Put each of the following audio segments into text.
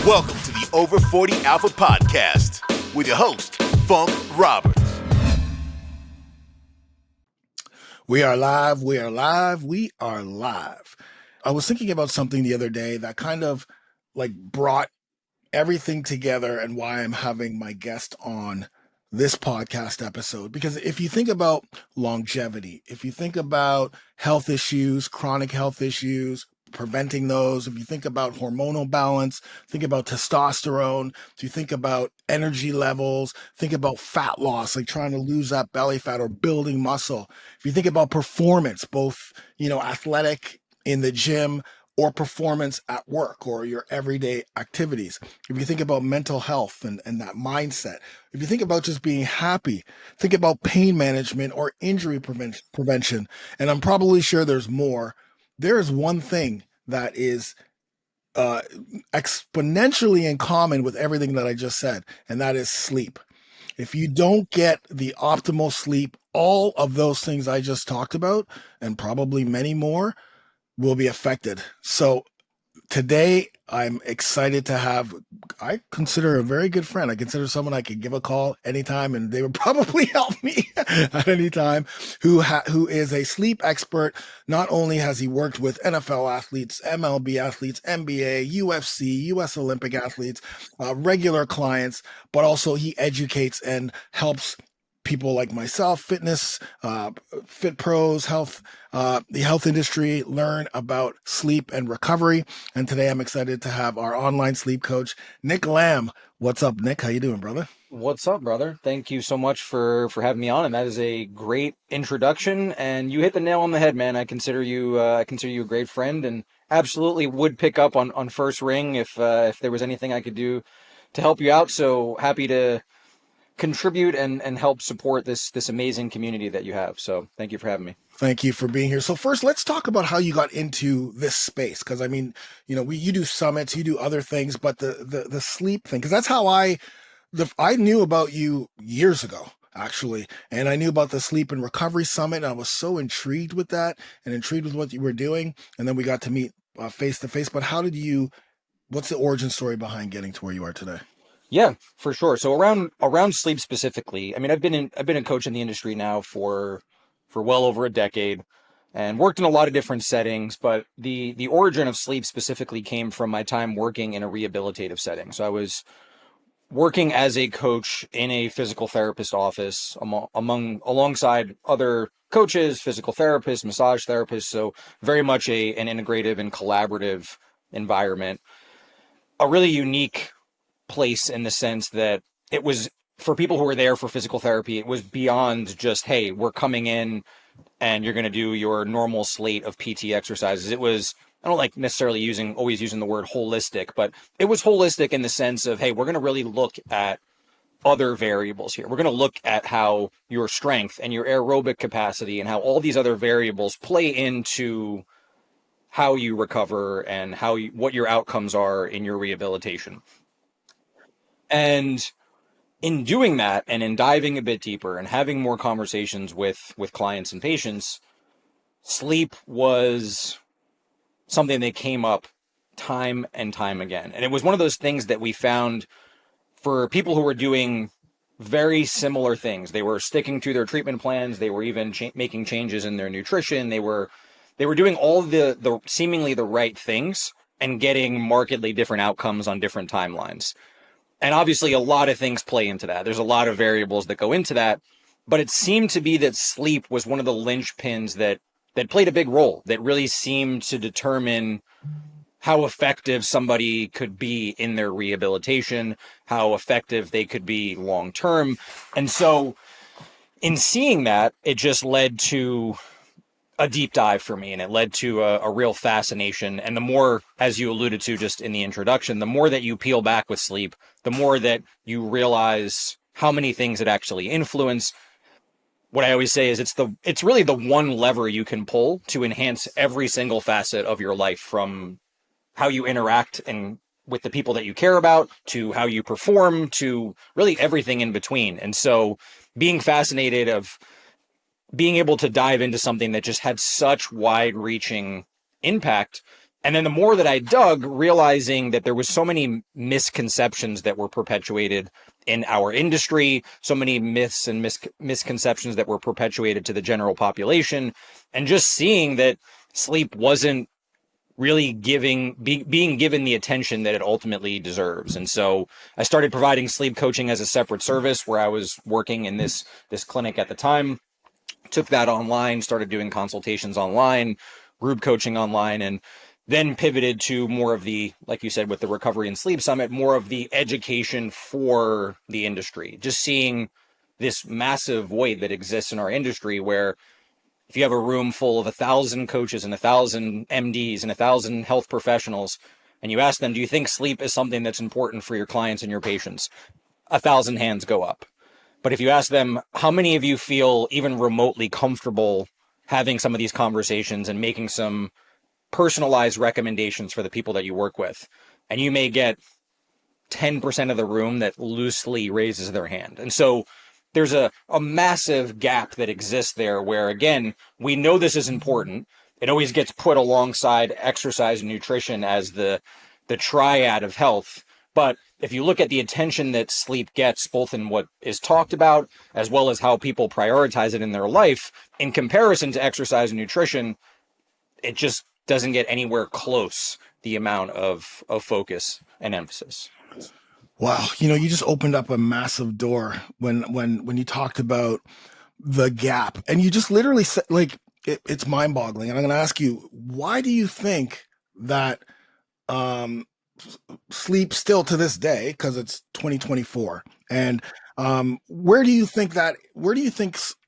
Welcome to the Over 40 Alpha Podcast with your host, Funk Roberts. We are live. I was thinking about something the other day that kind of brought everything together and why I'm having my guest on this podcast episode. Because if you think about longevity, if you think about health issues, chronic health issues, preventing those, if you think about hormonal balance, think about testosterone, if you think about energy levels, think about fat loss, like trying to lose that belly fat or building muscle. If you think about performance, both, athletic in the gym or performance at work or your everyday activities. If you think about mental health and that mindset, if you think about just being happy, think about pain management or injury prevention. And I'm probably sure there's more. There is one thing that is exponentially in common with everything that I just said, and that is sleep. If you don't get the optimal sleep, all of those things I just talked about, and probably many more, will be affected. So today I'm excited to have, I consider a very good friend. I consider someone I could give a call anytime and they would probably help me at any time, who is a sleep expert. Not only has he worked with NFL athletes, MLB athletes, NBA, UFC, US Olympic athletes, regular clients, but also he educates and helps people like myself, fitness, fit pros, the health industry, learn about sleep and recovery. And today I'm excited to have our online sleep coach, Nick Lambe. What's up, Nick? How you doing, brother? What's up, brother? Thank you so much for having me on, and that is a great introduction. And you hit the nail on the head, man. I consider you a great friend, and absolutely would pick up on first ring if there was anything I could do to help you out. So happy to contribute and help support this amazing community that you have. So thank you for having me. Thank you for being here. So first, let's talk about how you got into this space. Because I mean, you do summits, you do other things, but the sleep thing, because that's how I knew about you years ago, actually. And I knew about the Sleep and Recovery Summit, and I was so intrigued with that and intrigued with what you were doing. And then we got to meet face to face. But what's the origin story behind getting to where you are today? Yeah, for sure. So around sleep specifically, I mean, I've been a coach in the industry now for well over a decade and worked in a lot of different settings, but the origin of sleep specifically came from my time working in a rehabilitative setting. So I was working as a coach in a physical therapist office alongside other coaches, physical therapists, massage therapists. So very much an integrative and collaborative environment. A really unique place in the sense that it was, for people who were there for physical therapy, it was beyond just, hey, we're coming in and you're going to do your normal slate of PT exercises. It was, I don't like necessarily always using the word holistic, but it was holistic in the sense of, hey, we're going to really look at other variables here. We're going to look at how your strength and your aerobic capacity and how all these other variables play into how you recover and what your outcomes are in your rehabilitation. And in doing that and in diving a bit deeper and having more conversations with clients and patients, sleep was something that came up time and time again. And it was one of those things that we found for people who were doing very similar things. They were sticking to their treatment plans. They were even making changes in their nutrition. They were doing all the seemingly the right things and getting markedly different outcomes on different timelines. And obviously a lot of things play into that. There's a lot of variables that go into that, but it seemed to be that sleep was one of the linchpins that played a big role, that really seemed to determine how effective somebody could be in their rehabilitation, how effective they could be long-term. And so in seeing that, it just led to a deep dive for me, and it led to a real fascination. And the more, as you alluded to just in the introduction, the more that you peel back with sleep, the more that you realize how many things it actually influence. What I always say is it's really the one lever you can pull to enhance every single facet of your life, from how you interact and with the people that you care about, to how you perform, to really everything in between. And so being fascinated of being able to dive into something that just had such wide-reaching impact And then the more that I dug, realizing that there was so many misconceptions that were perpetuated in our industry, so many myths and misconceptions that were perpetuated to the general population, and just seeing that sleep wasn't really being given the attention that it ultimately deserves. And so I started providing sleep coaching as a separate service where I was working in this clinic at the time, took that online, started doing consultations online, group coaching online, and then pivoted to more of the, like you said, with the Recovery and Sleep Summit, more of the education for the industry, just seeing this massive void that exists in our industry where if you have a room full of 1,000 coaches and 1,000 MDs and 1,000 health professionals, and you ask them, do you think sleep is something that's important for your clients and your patients? 1,000 hands go up. But if you ask them, how many of you feel even remotely comfortable having some of these conversations and making some personalized recommendations for the people that you work with? And you may get 10% of the room that loosely raises their hand. And so there's a massive gap that exists there where, again, we know this is important. It always gets put alongside exercise and nutrition as the triad of health. But if you look at the attention that sleep gets, both in what is talked about, as well as how people prioritize it in their life, in comparison to exercise and nutrition, it just doesn't get anywhere close the amount of focus and emphasis. Wow, you just opened up a massive door when you talked about the gap, and you just literally said, like, it's mind-boggling. And I'm going to ask you, why do you think that sleep still to this day, because it's 2024, and where do you think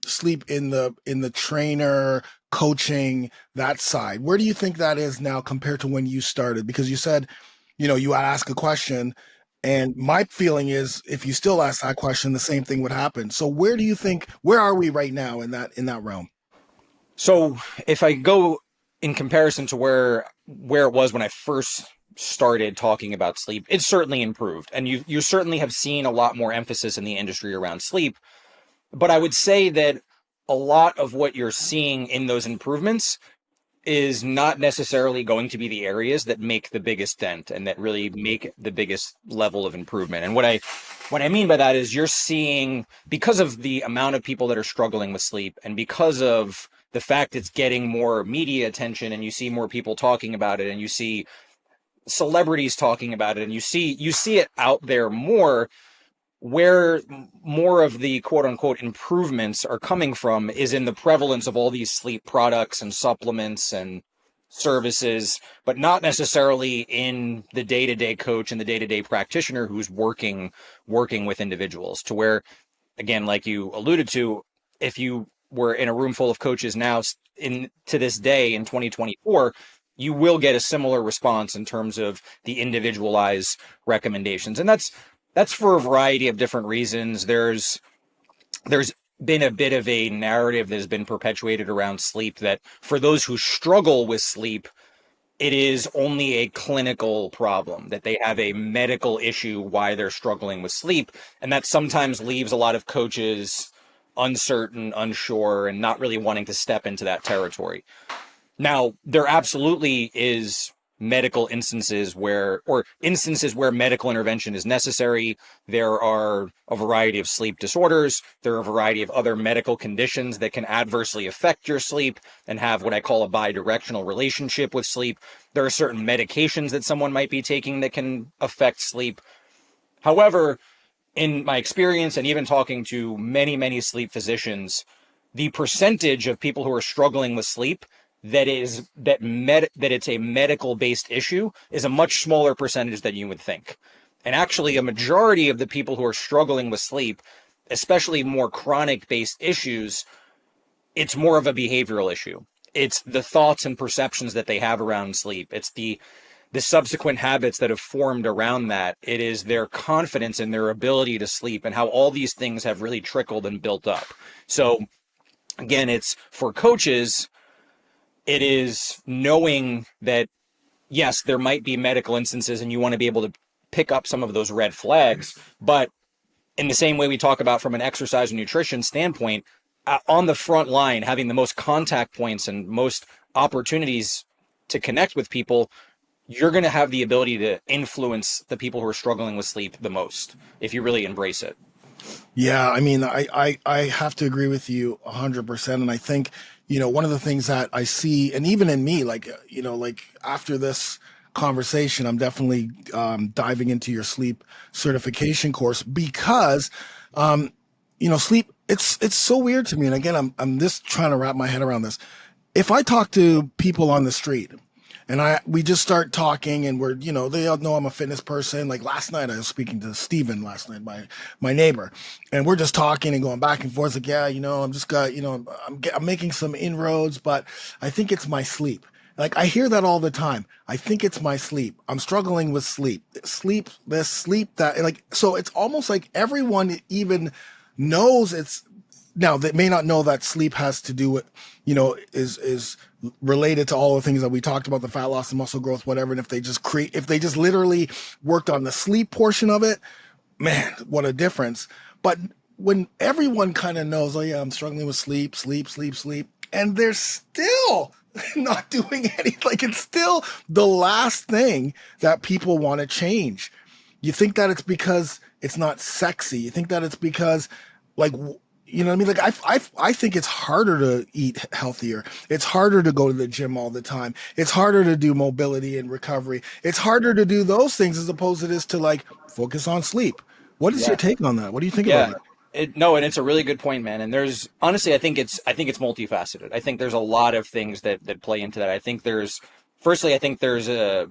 sleep in the trainer coaching, that side, where do you think that is now compared to when you started? Because you said, you ask a question, and my feeling is if you still ask that question, the same thing would happen. So where are we right now in that realm? So if I go in comparison to where it was when I first started talking about sleep, it's certainly improved. And you certainly have seen a lot more emphasis in the industry around sleep. But I would say that a lot of what you're seeing in those improvements is not necessarily going to be the areas that make the biggest dent and that really make the biggest level of improvement. And what I mean by that is you're seeing, because of the amount of people that are struggling with sleep and because of the fact it's getting more media attention and you see more people talking about it and you see celebrities talking about it and you see it out there more, where more of the quote unquote improvements are coming from is in the prevalence of all these sleep products and supplements and services, but not necessarily in the day-to-day coach and the day-to-day practitioner who's working with individuals. To where, again, like you alluded to, if you were in a room full of coaches now to this day in 2024, you will get a similar response in terms of the individualized recommendations. And that's for a variety of different reasons. There's been a bit of a narrative that has been perpetuated around sleep that for those who struggle with sleep, it is only a clinical problem, that they have a medical issue why they're struggling with sleep. And that sometimes leaves a lot of coaches uncertain, unsure, and not really wanting to step into that territory. Now, there absolutely is instances where medical intervention is necessary. There are a variety of sleep disorders. There are a variety of other medical conditions that can adversely affect your sleep and have what I call a bidirectional relationship with sleep. There are certain medications that someone might be taking that can affect sleep. However, in my experience and even talking to many, many sleep physicians, the percentage of people who are struggling with sleep that it's a medical based issue is a much smaller percentage than you would think. And actually, a majority of the people who are struggling with sleep, especially more chronic based issues, it's more of a behavioral issue. It's the thoughts and perceptions that they have around sleep. It's the subsequent habits that have formed around that. It is their confidence in their ability to sleep and how all these things have really trickled and built up. So again, it's for coaches, it is knowing that, yes, there might be medical instances and you want to be able to pick up some of those red flags. But in the same way we talk about from an exercise and nutrition standpoint, on the front line, having the most contact points and most opportunities to connect with people, you're going to have the ability to influence the people who are struggling with sleep the most if you really embrace it. Yeah, I mean, I have to agree with you 100%. And I think, one of the things that I see, and even in me, like, like after this conversation, I'm definitely diving into your sleep certification course because, sleep, it's so weird to me. And again, I'm just trying to wrap my head around this. If I talk to people on the street, and we just start talking, and we're, they all know I'm a fitness person. Like last night, I was speaking to Steven last night, my neighbor, and we're just talking and going back and forth. Like, yeah, I'm just got, I'm making some inroads, but I think it's my sleep. Like I hear that all the time. I think it's my sleep. I'm struggling with sleep, this, sleep that. Like, so it's almost like everyone even knows it's. Now they may not know that sleep has to do with, is related to all the things that we talked about, the fat loss and muscle growth, whatever. And if they just literally worked on the sleep portion of it, man, what a difference. But when everyone kind of knows, oh yeah, I'm struggling with sleep, and they're still not doing any, like it's still the last thing that people want to change. You think that it's because it's not sexy. You think that it's because like, you know what I mean? Like I think it's harder to eat healthier. It's harder to go to the gym all the time. It's harder to do mobility and recovery. It's harder to do those things as opposed to this to like focus on sleep. What is your take on that? What do you think about that? No, and it's a really good point, man. And there's honestly, I think it's multifaceted. I think there's a lot of things that play into that. I think there's a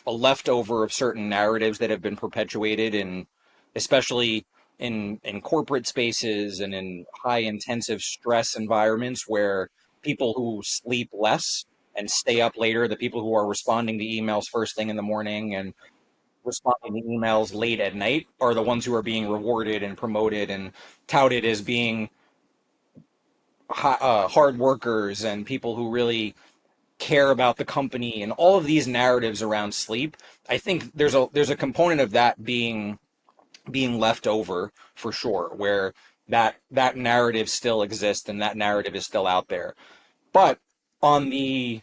leftover of certain narratives that have been perpetuated, and especially in corporate spaces and in high intensive stress environments where people who sleep less and stay up later, the people who are responding to emails first thing in the morning and responding to emails late at night, are the ones who are being rewarded and promoted and touted as being hard workers and people who really care about the company, and all of these narratives around sleep. I think there's a component of that being left over for sure, where that narrative still exists and that narrative is still out there. But on the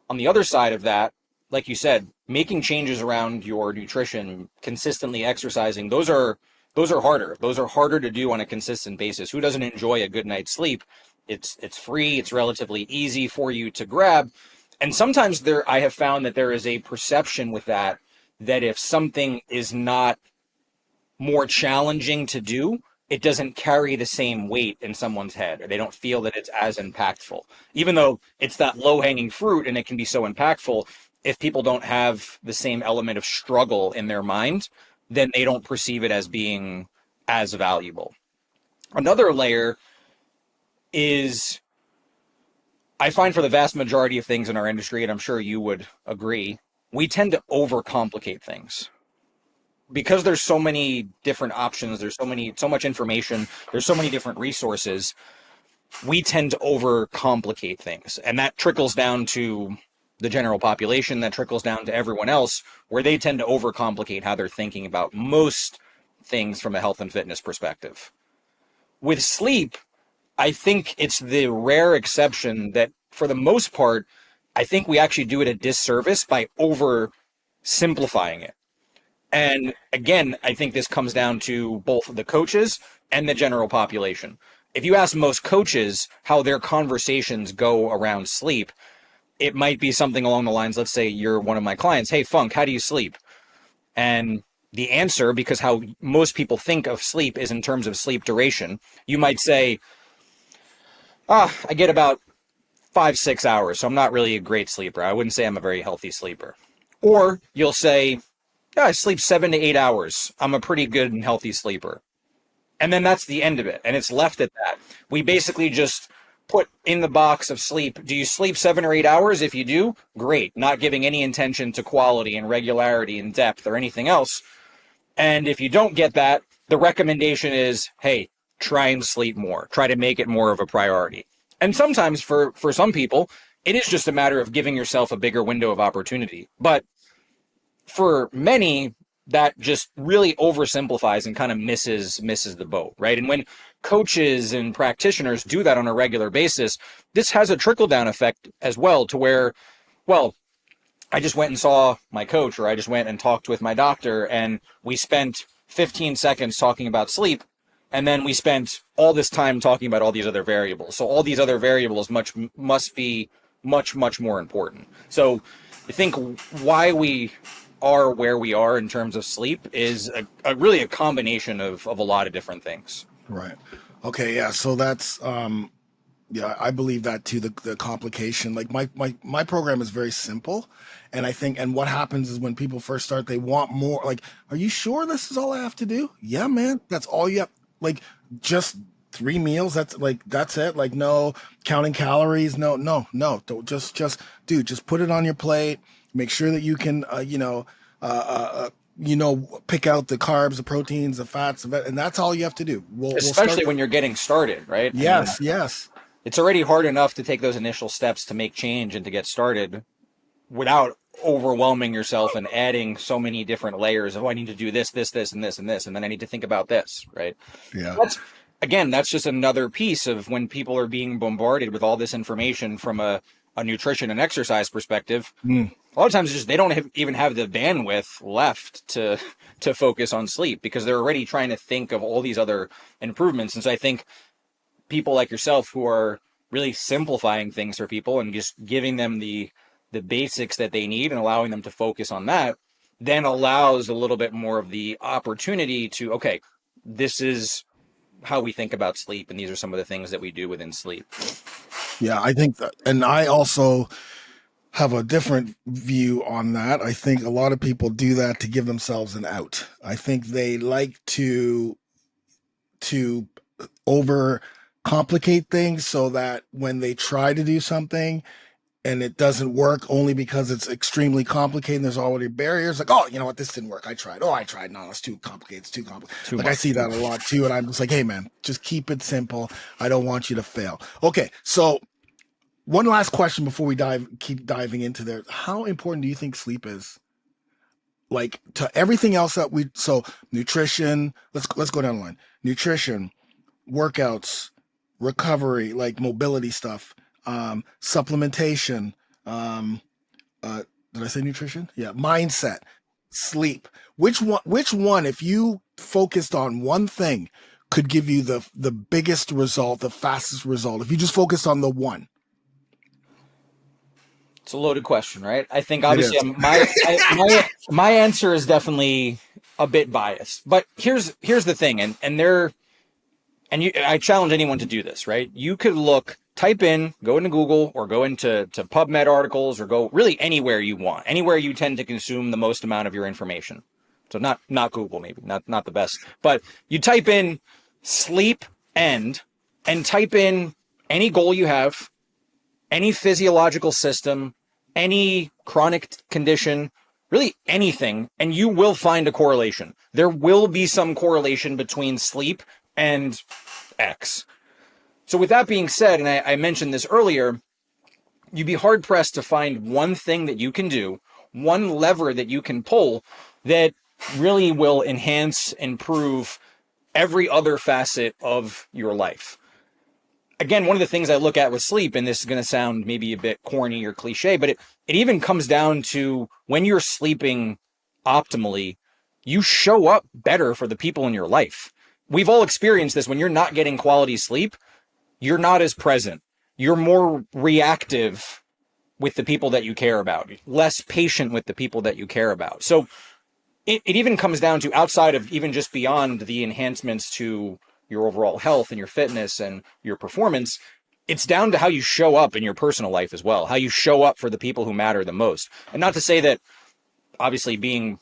other side of that, like you said, making changes around your nutrition, consistently exercising, those are harder. Those are harder to do on a consistent basis. Who doesn't enjoy a good night's sleep? It's free, it's relatively easy for you to grab. And sometimes I have found that there is a perception with that if something is not more challenging to do, it doesn't carry the same weight in someone's head, or they don't feel that it's as impactful. Even though it's that low-hanging fruit and it can be so impactful, if people don't have the same element of struggle in their mind, then they don't perceive it as being as valuable. Another layer is, I find for the vast majority of things in our industry, and I'm sure you would agree, we tend to overcomplicate things. Because there's so many different options, there's so much information, there's so many different resources, we tend to overcomplicate things. And that trickles down to the general population, that trickles down to everyone else, where they tend to overcomplicate how they're thinking about most things from a health and fitness perspective. With sleep, I think it's the rare exception that, for the most part, I think we actually do it a disservice by oversimplifying it. And again, I think this comes down to both the coaches and the general population. If you ask most coaches how their conversations go around sleep, it might be something along the lines, let's say you're one of my clients, hey, Funk, how do you sleep? And the answer, because how most people think of sleep is in terms of sleep duration, you might say, I get about 5-6 hours, so I'm not really a great sleeper. I wouldn't say I'm a very healthy sleeper. Or you'll say, yeah, I sleep 7 to 8 hours. I'm a pretty good and healthy sleeper. And then that's the end of it. And it's left at that. We basically just put in the box of sleep. Do you sleep 7 or 8 hours? If you do, great. Not giving any intention to quality and regularity and depth or anything else. And if you don't get that, the recommendation is, hey, try and sleep more. Try to make it more of a priority. And sometimes for some people, it is just a matter of giving yourself a bigger window of opportunity. But for many, that just really oversimplifies and kind of misses the boat, right? And when coaches and practitioners do that on a regular basis, this has a trickle-down effect as well, to where, well, I just went and saw my coach, or I just went and talked with my doctor, and we spent 15 seconds talking about sleep, and then we spent all this time talking about all these other variables. So all these other variables must be much more important. So I think why we are where we are in terms of sleep is really a combination of a lot of different things. Right. Okay. Yeah. So that's yeah, I believe that too. The complication, like my program is very simple, and I think, and what happens is when people first start, they want more. Like, are you sure this is all I have to do? Yeah, man, that's all you have. Like, just 3 meals. That's it. Like, no counting calories. No. Don't dude, just put it on your plate. Make sure that you can, pick out the carbs, the proteins, the fats, and that's all you have to do. Especially when you're getting started, right? Yes, I mean, yes. it's already hard enough to take those initial steps to make change and to get started without overwhelming yourself and adding so many different layers of, oh, I need to do this, and this, and this, and then I need to think about this, right? Yeah. That's just another piece of when people are being bombarded with all this information from a nutrition and exercise perspective. A lot of times just they don't even have the bandwidth left to focus on sleep because they're already trying to think of all these other improvements. And so I think people like yourself who are really simplifying things for people and just giving them the basics that they need and allowing them to focus on that then allows a little bit more of the opportunity to, okay, this is how we think about sleep, and these are some of the things that we do within sleep. Yeah, I think that, and I also have a different view on that. I think a lot of people do that to give themselves an out. I think they like to over complicate things so that when they try to do something and it doesn't work only because it's extremely complicated, there's already barriers, like, oh, you know what, this didn't work, I tried, no, it's too complicated, it's too complicated. Like, I see that a lot too, and I'm just like, hey man, just keep it simple. I don't want you to fail. Okay, so one last question before we keep diving into there. How important do you think sleep is, like, to everything else that so nutrition, let's go down the line. Nutrition, workouts, recovery, like mobility stuff, supplementation, did I say nutrition? Yeah, mindset, sleep. Which one, if you focused on one thing, could give you the biggest result, the fastest result, if you just focused on the one? It's a loaded question, right? I think obviously my answer is definitely a bit biased, but here's the thing, I challenge anyone to do this, right? You could type in, go into Google or go into PubMed articles or go really anywhere you want, anywhere you tend to consume the most amount of your information. So not Google, maybe not the best, but you type in sleep and type in any goal you have, any physiological system, any chronic condition, really anything, and you will find a correlation. There will be some correlation between sleep and X. So with that being said, and I mentioned this earlier, you'd be hard pressed to find one thing that you can do, one lever that you can pull that really will enhance, improve every other facet of your life. Again, one of the things I look at with sleep, and this is going to sound maybe a bit corny or cliche, but it even comes down to when you're sleeping optimally, you show up better for the people in your life. We've all experienced this. When you're not getting quality sleep, you're not as present. You're more reactive with the people that you care about, less patient with the people that you care about. So it even comes down to, outside of even just beyond the enhancements to your overall health and your fitness and your performance, it's down to how you show up in your personal life as well, how you show up for the people who matter the most. And not to say that obviously being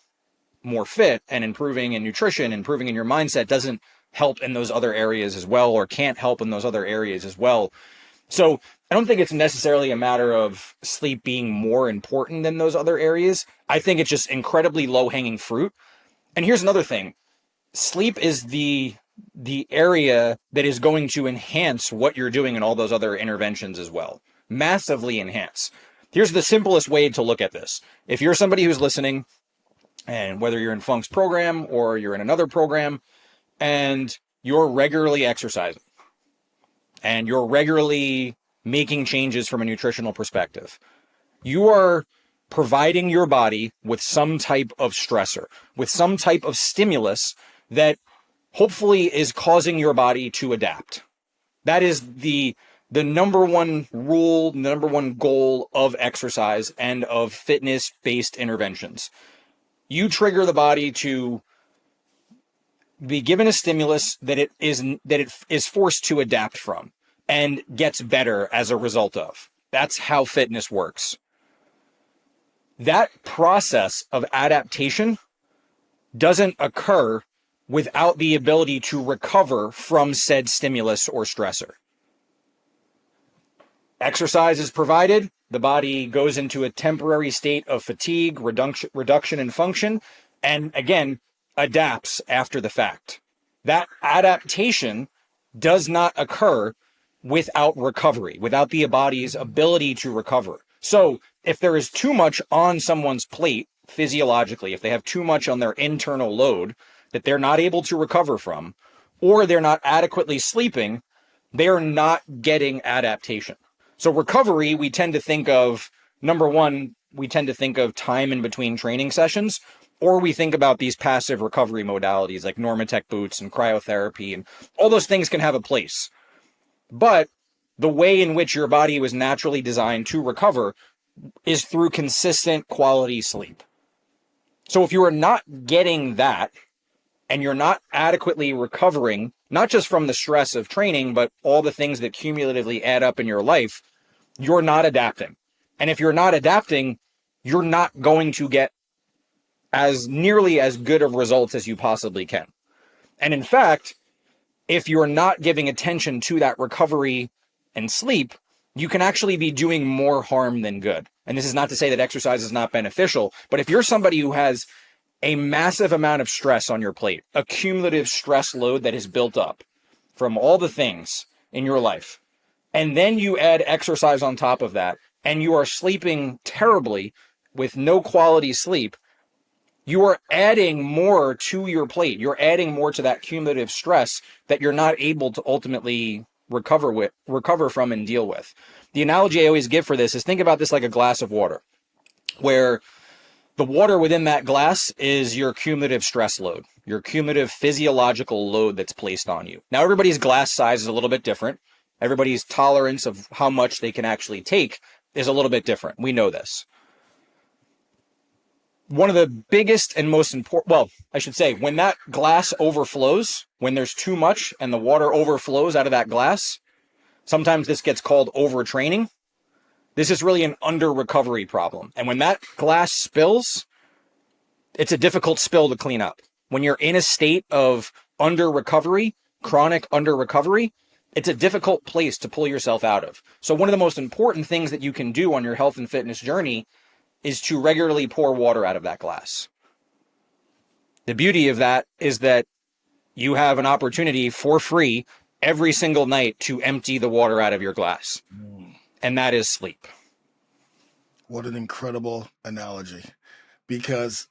more fit and improving in nutrition, improving in your mindset doesn't help in those other areas as well, or can't help in those other areas as well. So I don't think it's necessarily a matter of sleep being more important than those other areas. I think it's just incredibly low-hanging fruit. And here's another thing. Sleep is the area that is going to enhance what you're doing in all those other interventions as well. Massively enhance. Here's the simplest way to look at this. If you're somebody who's listening, and whether you're in Funk's program or you're in another program, and you're regularly exercising, and you're regularly making changes from a nutritional perspective, you are providing your body with some type of stressor, with some type of stimulus that hopefully is causing your body to adapt. That is the number one rule, number one goal of exercise and of fitness-based interventions. You trigger the body to be given a stimulus that it is forced to adapt from and gets better as a result of. That's how fitness works. That process of adaptation doesn't occur without the ability to recover from said stimulus or stressor. Exercise is provided, the body goes into a temporary state of fatigue, reduction in function, and again, adapts after the fact. That adaptation does not occur without recovery, without the body's ability to recover. So if there is too much on someone's plate physiologically, if they have too much on their internal load that they're not able to recover from, or they're not adequately sleeping, they're not getting adaptation. So recovery, we tend to think of, number one, we tend to think of time in between training sessions, or we think about these passive recovery modalities like Normatec boots and cryotherapy, and all those things can have a place. But the way in which your body was naturally designed to recover is through consistent quality sleep. So if you are not getting that, and you're not adequately recovering, not just from the stress of training, but all the things that cumulatively add up in your life, you're not adapting. And if you're not adapting, you're not going to get as nearly as good of results as you possibly can. And in fact, if you're not giving attention to that recovery and sleep, you can actually be doing more harm than good. And this is not to say that exercise is not beneficial, but if you're somebody who has a massive amount of stress on your plate, a cumulative stress load that has built up from all the things in your life, and then you add exercise on top of that, and you are sleeping terribly with no quality sleep, you are adding more to your plate. You're adding more to that cumulative stress that you're not able to ultimately recover from and deal with. The analogy I always give for this is, think about this like a glass of water, where the water within that glass is your cumulative stress load, your cumulative physiological load that's placed on you. Now, everybody's glass size is a little bit different. Everybody's tolerance of how much they can actually take is a little bit different. We know this. One of the biggest and most important, well, I should say, when that glass overflows, when there's too much and the water overflows out of that glass, sometimes this gets called overtraining. This is really an under-recovery problem. And when that glass spills, it's a difficult spill to clean up. When you're in a state of under-recovery, chronic under-recovery, it's a difficult place to pull yourself out of. So one of the most important things that you can do on your health and fitness journey is to regularly pour water out of that glass. The beauty of that is that you have an opportunity for free every single night to empty the water out of your glass. And that is sleep. What an incredible analogy. Because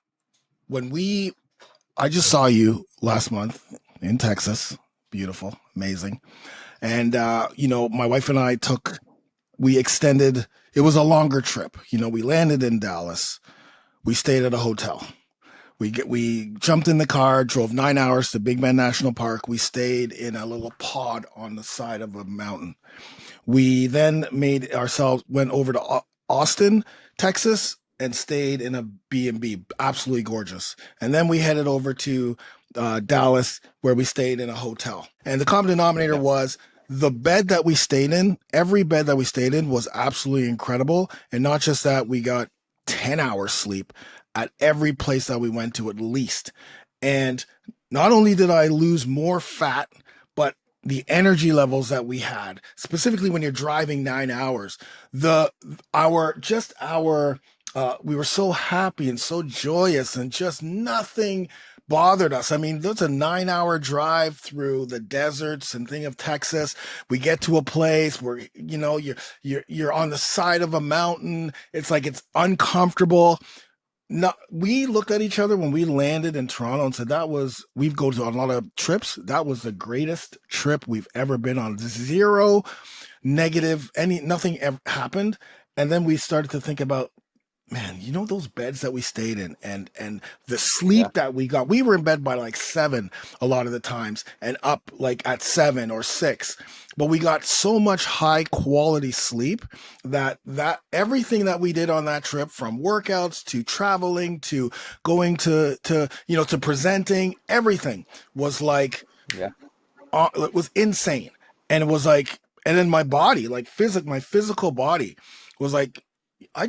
I just saw you last month in Texas. Beautiful, amazing. And, my wife and I we extended, it was a longer trip. We landed in Dallas. We stayed at a hotel. We jumped in the car, drove 9 hours to Big Bend National Park. We stayed in a little pod on the side of a mountain. We then went over to Austin, Texas, and stayed in a B&B, absolutely gorgeous. And then we headed over to Dallas, where we stayed in a hotel. And the common denominator was the bed that we stayed in. Every bed that we stayed in was absolutely incredible. And not just that, we got 10 hours sleep at every place that we went to, at least. And not only did I lose more fat, but the energy levels that we had, specifically when you're driving 9 hours, we were so happy and so joyous, and just nothing bothered us. I mean, that's a 9-hour drive through the deserts and thing of Texas. We get to a place where, you're on the side of a mountain. It's like, it's uncomfortable. No, we looked at each other when we landed in Toronto and said we've gone to a lot of trips. That was the greatest trip we've ever been on. Zero negative, nothing ever happened. And then we started to think about, man, you know those beds that we stayed in and the Yeah. sleep that we got. We were in bed by like 7 a lot of the times and up like at 7 or 6. But we got so much high quality sleep that everything that we did on that trip, from workouts to traveling to going to to presenting, everything was like Yeah. it was insane. And it was like, and then my body, like my physical body was like,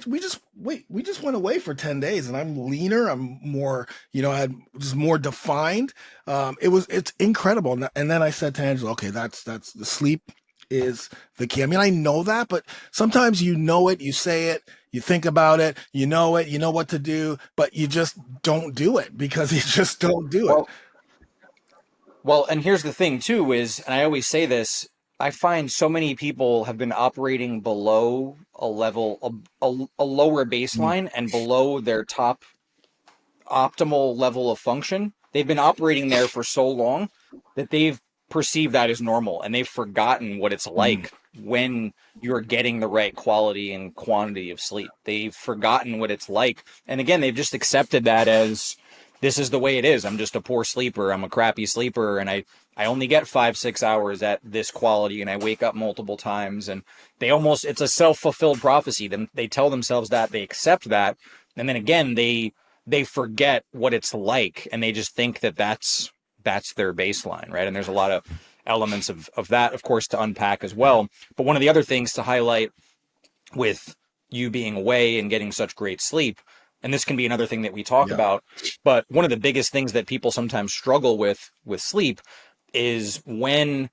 we just went away for 10 days and I'm leaner. I'm more, I had just more defined. It's incredible. And then I said to Angela, okay, that's the sleep is the key. I mean, I know that, but sometimes you know it, you say it, you think about it, you know it, you know what to do, but you just don't do it because you just don't do it. Well, Well, and here's the thing too is, and I always say this, I find so many people have been operating below a level, a lower Mm, baseline and below their top optimal level of function. They've been operating there for so long that they've perceived that as normal and they've forgotten what it's mm, like when you're getting the right quality and quantity of sleep. They've forgotten what it's like. And again, they've just accepted that as this is the way it is. I'm just a poor sleeper. I'm a crappy sleeper. And I only get 5, 6 hours at this quality and I wake up multiple times. And it's a self-fulfilled prophecy. They tell themselves that, they accept that. And then again, they forget what it's like and they just think that that's their baseline, right? And there's a lot of elements of that, of course, to unpack as well. But one of the other things to highlight with you being away and getting such great sleep, and this can be another thing that we talk yeah. about, but one of the biggest things that people sometimes struggle with sleep is when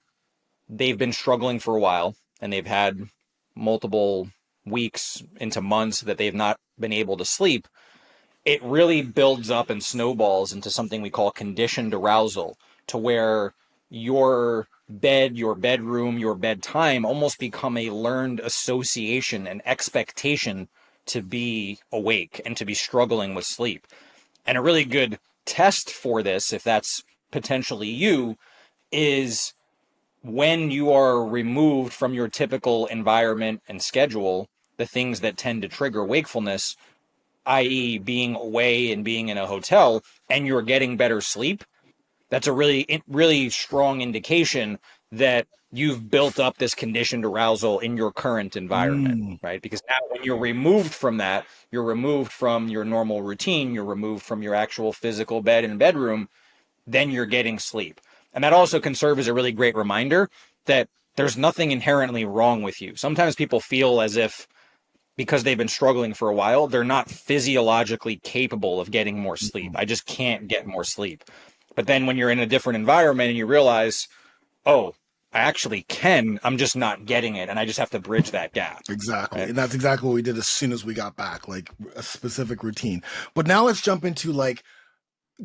they've been struggling for a while and they've had multiple weeks into months that they've not been able to sleep. It really builds up and snowballs into something we call conditioned arousal, to where your bed, your bedroom, your bedtime almost become a learned association and expectation to be awake and to be struggling with sleep. And a really good test for this, if that's potentially you, is when you are removed from your typical environment and schedule, the things that tend to trigger wakefulness, i.e., being away and being in a hotel, and you're getting better sleep, that's a really strong indication that you've built up this conditioned arousal in your current environment, Mm, right? Because now when you're removed from that, you're removed from your normal routine, you're removed from your actual physical bed and bedroom, then you're getting sleep. And that also can serve as a really great reminder that there's nothing inherently wrong with you. Sometimes people feel as if because they've been struggling for a while, they're not physiologically capable of getting more sleep. mm. I just can't get more sleep. But then when you're in a different environment and you realize, oh, I actually can, I'm just not getting it. And I just have to bridge that gap. Exactly. Right. And that's exactly what we did as soon as we got back, like a specific routine. But now let's jump into like,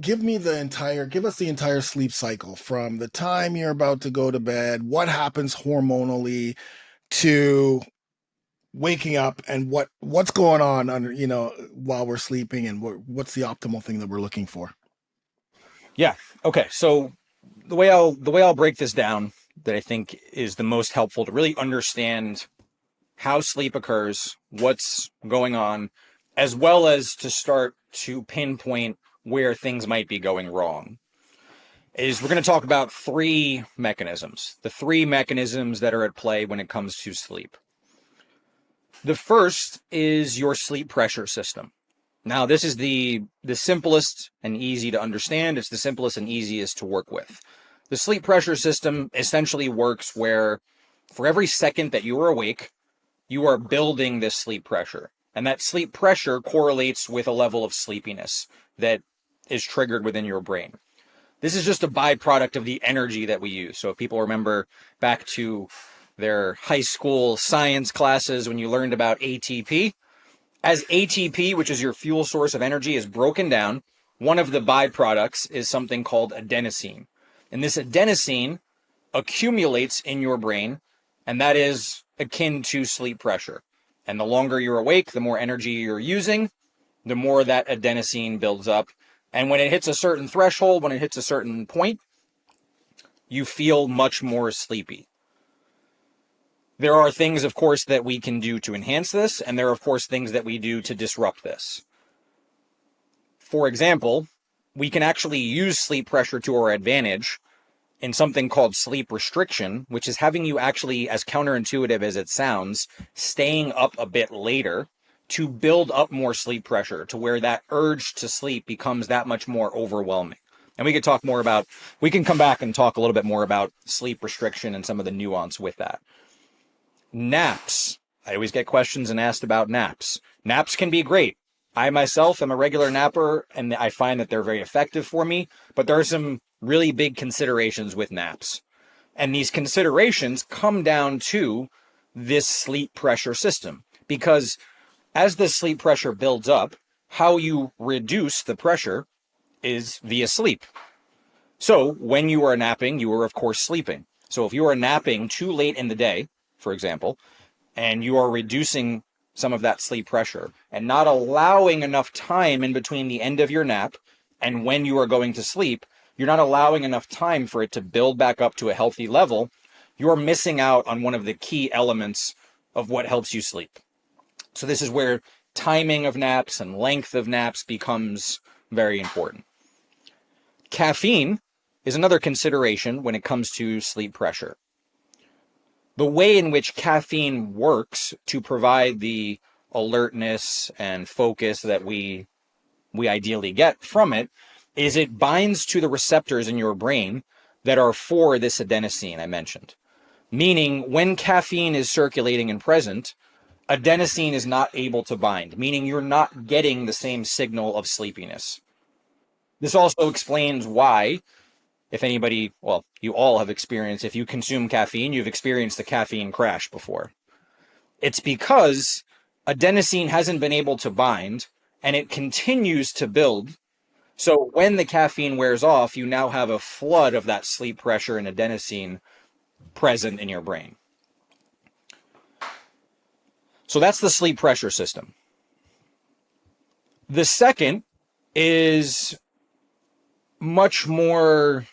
give us the entire sleep cycle from the time you're about to go to bed, what happens hormonally to waking up and what's going on under, while we're sleeping and what's the optimal thing that we're looking for. Yeah. Okay. So the way I'll break this down that I think is the most helpful to really understand how sleep occurs, what's going on, as well as to start to pinpoint where things might be going wrong, is we're going to talk about three mechanisms, the three mechanisms that are at play when it comes to sleep. The first is your sleep pressure system. Now, this is the simplest and easy to understand. It's the simplest and easiest to work with. The sleep pressure system essentially works where for every second that you are awake, you are building this sleep pressure. And that sleep pressure correlates with a level of sleepiness that is triggered within your brain. This is just a byproduct of the energy that we use. So if people remember back to their high school science classes when you learned about ATP, as ATP, which is your fuel source of energy, is broken down, one of the byproducts is something called adenosine. And this adenosine accumulates in your brain, and that is akin to sleep pressure. And the longer you're awake, the more energy you're using, the more that adenosine builds up. And when it hits a certain threshold, when it hits a certain point, you feel much more sleepy. There are things, of course, that we can do to enhance this, and there are, of course, things that we do to disrupt this. For example, we can actually use sleep pressure to our advantage in something called sleep restriction, which is having you actually, as counterintuitive as it sounds, staying up a bit later to build up more sleep pressure to where that urge to sleep becomes that much more overwhelming. And we can come back and talk a little bit more about sleep restriction and some of the nuance with that. Naps. I always get questions and asked about naps. Naps can be great. I myself am a regular napper, and I find that they're very effective for me, but there are some really big considerations with naps. And these considerations come down to this sleep pressure system, because as the sleep pressure builds up, how you reduce the pressure is via sleep. So when you are napping, you are, of course, sleeping. So if you are napping too late in the day, for example, and you are reducing some of that sleep pressure and not allowing enough time in between the end of your nap and when you are going to sleep, you're not allowing enough time for it to build back up to a healthy level, you're missing out on one of the key elements of what helps you sleep. So this is where timing of naps and length of naps becomes very important. Caffeine is another consideration when it comes to sleep pressure. The way in which caffeine works to provide the alertness and focus that we ideally get from it is it binds to the receptors in your brain that are for this adenosine I mentioned. Meaning when caffeine is circulating and present, adenosine is not able to bind, meaning you're not getting the same signal of sleepiness. This also explains why, if anybody, well, you all have experienced, if you consume caffeine, you've experienced the caffeine crash before. It's because adenosine hasn't been able to bind and it continues to build. So when the caffeine wears off, you now have a flood of that sleep pressure and adenosine present in your brain. So that's the sleep pressure system. The second is much more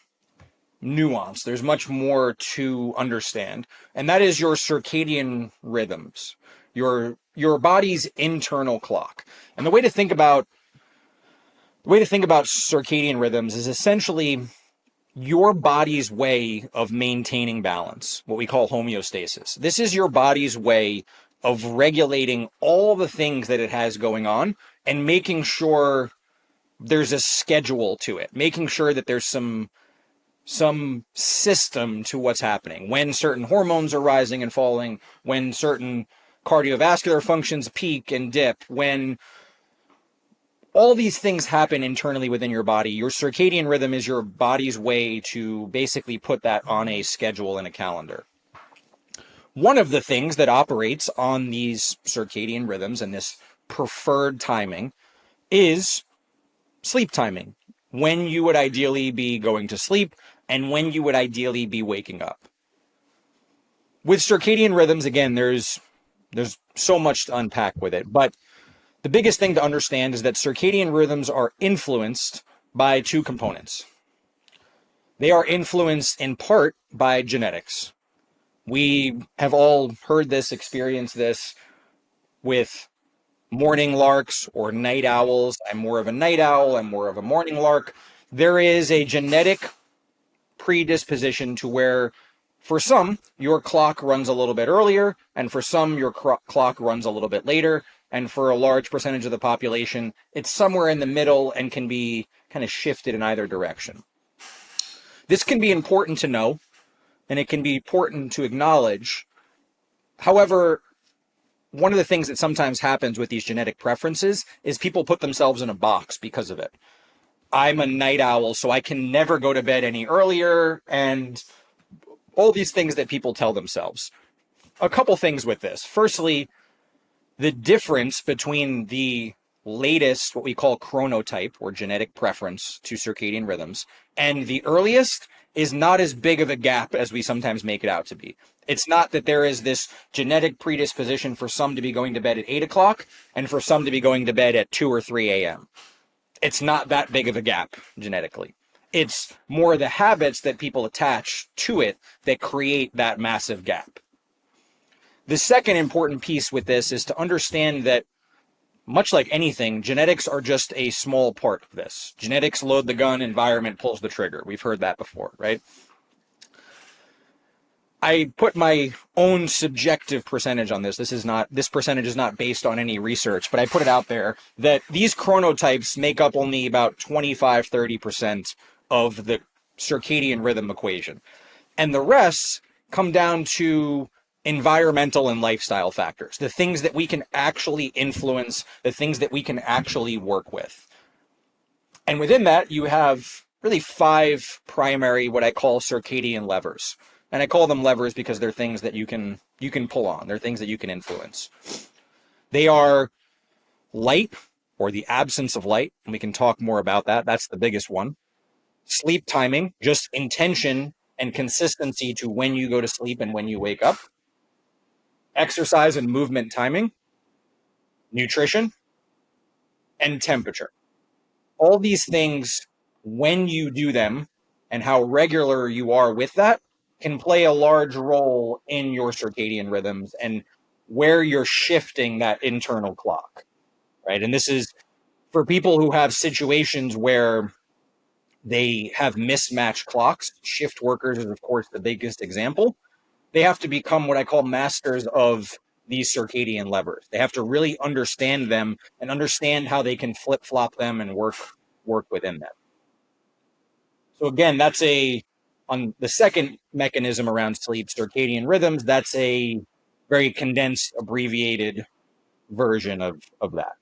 nuance. There's much more to understand, and that is your circadian rhythms, your body's internal clock. And the way to think about circadian rhythms is essentially your body's way of maintaining balance, what we call homeostasis. This is your body's way of regulating all the things that it has going on and making sure there's a schedule to it, making sure that there's some system to what's happening, when certain hormones are rising and falling, when certain cardiovascular functions peak and dip, when all these things happen internally within your body. Your circadian rhythm is your body's way to basically put that on a schedule and a calendar. One of the things that operates on these circadian rhythms and this preferred timing is sleep timing, when you would ideally be going to sleep and when you would ideally be waking up. With circadian rhythms, again, there's so much to unpack with it, but the biggest thing to understand is that circadian rhythms are influenced by two components. They are influenced in part by genetics. We have all heard this, experienced this with morning larks or night owls. I'm more of a night owl, I'm more of a morning lark. There is a genetic predisposition to where, for some, your clock runs a little bit earlier, and for some, your clock runs a little bit later, and for a large percentage of the population, it's somewhere in the middle and can be kind of shifted in either direction. This can be important to know, and it can be important to acknowledge. However, one of the things that sometimes happens with these genetic preferences is people put themselves in a box because of it. I'm a night owl, so I can never go to bed any earlier, and all these things that people tell themselves. A couple things with this. Firstly, the difference between the latest, what we call chronotype or genetic preference to circadian rhythms, and the earliest is not as big of a gap as we sometimes make it out to be. It's not that there is this genetic predisposition for some to be going to bed at 8 o'clock and for some to be going to bed at 2 or 3 a.m. It's not that big of a gap genetically. It's more the habits that people attach to it that create that massive gap. The second important piece with this is to understand that, much like anything, genetics are just a small part of this. Genetics load the gun, environment pulls the trigger. We've heard that before, right? I put my own subjective percentage on this. This percentage is not based on any research, but I put it out there that these chronotypes make up only about 25-30% of the circadian rhythm equation. And the rest come down to environmental and lifestyle factors, the things that we can actually influence, the things that we can actually work with. And within that, you have really 5 primary, what I call circadian levers. And I call them levers because they're things that you can pull on. They're things that you can influence. They are light, or the absence of light, and we can talk more about that. That's the biggest one. Sleep timing, just intention and consistency to when you go to sleep and when you wake up. Exercise and movement timing, nutrition, and temperature. All these things, when you do them and how regular you are with that, can play a large role in your circadian rhythms and where you're shifting that internal clock, right? And this is for people who have situations where they have mismatched clocks. Shift workers is, of course, the biggest example. They have to become what I call masters of these circadian levers. They have to really understand them and understand how they can flip-flop them and work within them. So again, that's on the second mechanism around sleep, circadian rhythms, that's a very condensed, abbreviated version of that.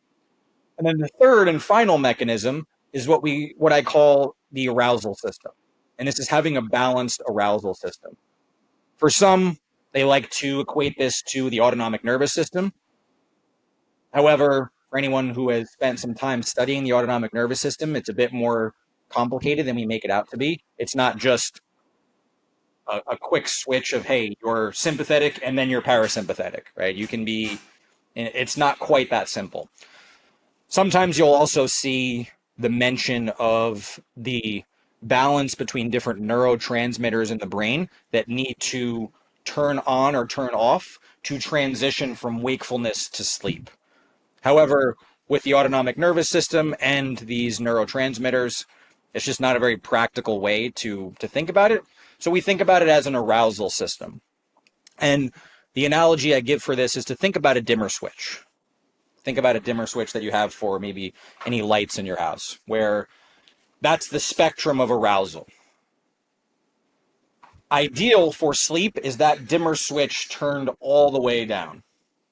And then the third and final mechanism is what I call the arousal system. And this is having a balanced arousal system. For some, they like to equate this to the autonomic nervous system. However, for anyone who has spent some time studying the autonomic nervous system, it's a bit more complicated than we make it out to be. It's not just a quick switch of, hey, you're sympathetic and then you're parasympathetic, right? It's not quite that simple. Sometimes you'll also see the mention of the balance between different neurotransmitters in the brain that need to turn on or turn off to transition from wakefulness to sleep. However, with the autonomic nervous system and these neurotransmitters, it's just not a very practical way to think about it. So we think about it as an arousal system. And the analogy I give for this is to think about a dimmer switch. Think about a dimmer switch that you have for maybe any lights in your house, where that's the spectrum of arousal. Ideal for sleep is that dimmer switch turned all the way down,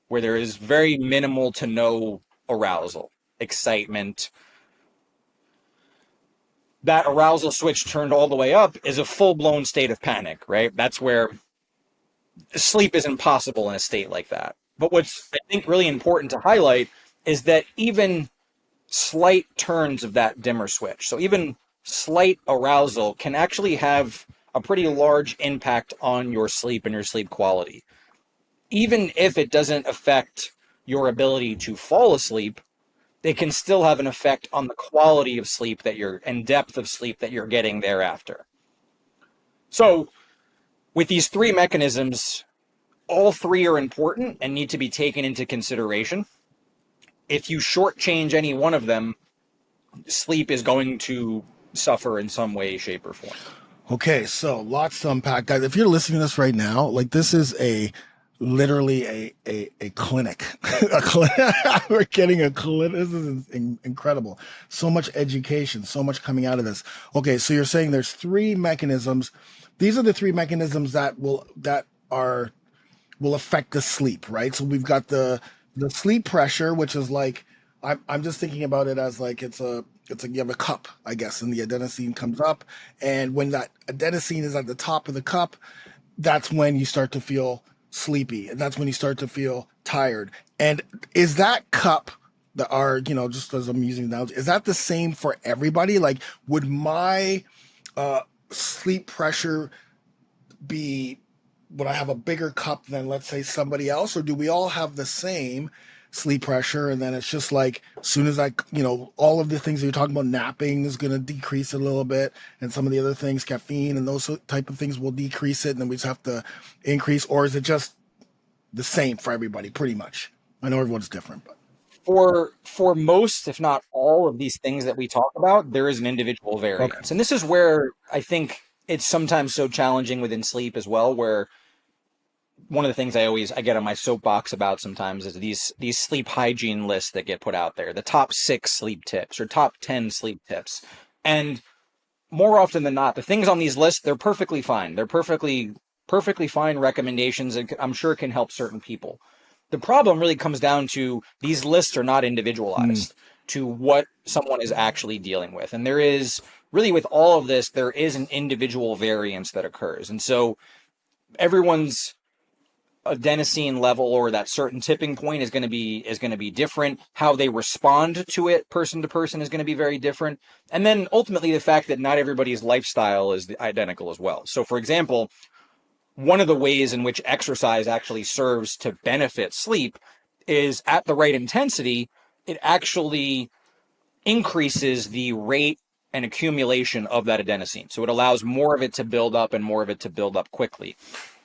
where there is very minimal to no arousal, excitement. That arousal switch turned all the way up is a full-blown state of panic, right? That's where sleep is impossible in a state like that. But what's, I think, really important to highlight is that even slight turns of that dimmer switch, so even slight arousal, can actually have a pretty large impact on your sleep and your sleep quality. Even if it doesn't affect your ability to fall asleep, they can still have an effect on the quality of sleep and depth of sleep that you're getting thereafter. So with these 3 mechanisms, all 3 are important and need to be taken into consideration. If you shortchange any one of them, sleep is going to suffer in some way, shape, or form. Okay, so lots to unpack, guys. If you're listening to this right now, like, this is literally a clinic. We're getting a clinic. This is incredible. So much education, so much coming out of this. Okay, so you're saying there's 3 mechanisms. These are the 3 mechanisms that will affect the sleep, right? So we've got the sleep pressure, which is like, I'm just thinking about it as like it's like you have a cup, I guess, and the adenosine comes up, and when that adenosine is at the top of the cup, that's when you start to feel sleepy, and that's when you start to feel tired. And is that cup just as I'm using now, is that the same for everybody? Like, would my sleep pressure would I have a bigger cup than, let's say, somebody else, or do we all have the same sleep pressure? And then it's just like, as soon as all of the things that you're talking about, napping is going to decrease it a little bit, and some of the other things, caffeine and those type of things, will decrease it, and then we just have to increase? Or is it just the same for everybody, pretty much. I know everyone's different, but For most, if not all of these things that we talk about, there is an individual okay. variance. And this is where I think it's sometimes so challenging within sleep as well, where one of the things I get on my soapbox about sometimes is these sleep hygiene lists that get put out there, the top 6 sleep tips or top 10 sleep tips. And more often than not, the things on these lists, they're perfectly fine. They're perfectly fine recommendations, and I'm sure can help certain people. The problem really comes down to these lists are not individualized to what someone is actually dealing with. And there is really, with all of this, there is an individual variance that occurs. And so everyone's adenosine level or that certain tipping point is going to be different. How they respond to it person to person is going to be very different. And then ultimately the fact that not everybody's lifestyle is identical as well. So for example, one of the ways in which exercise actually serves to benefit sleep is at the right intensity, it actually increases the rate and accumulation of that adenosine. So it allows more of it to build up and more of it to build up quickly,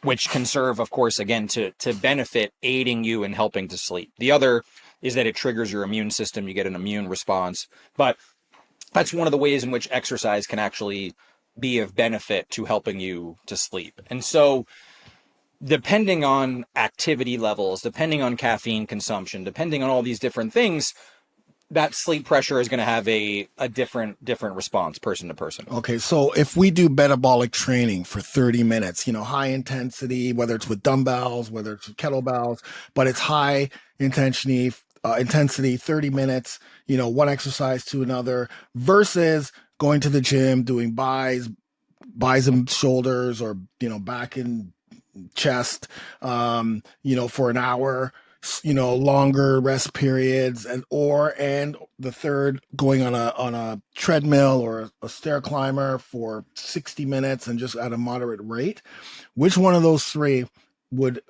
which can serve, of course, again, to benefit aiding you in helping to sleep. The other is that it triggers your immune system. You get an immune response. But that's one of the ways in which exercise can actually be of benefit to helping you to sleep. And so depending on activity levels, depending on caffeine consumption, depending on all these different things, that sleep pressure is going to have a different response person to person. Okay, so if we do metabolic training for 30 minutes, high intensity, whether it's with dumbbells, whether it's with kettlebells, but it's high intensity, 30 minutes, one exercise to another versus going to the gym, doing buys and shoulders or, back and chest, for an hour, longer rest periods and the third going on a treadmill or a stair climber for 60 minutes and just at a moderate rate. Which one of those 3 would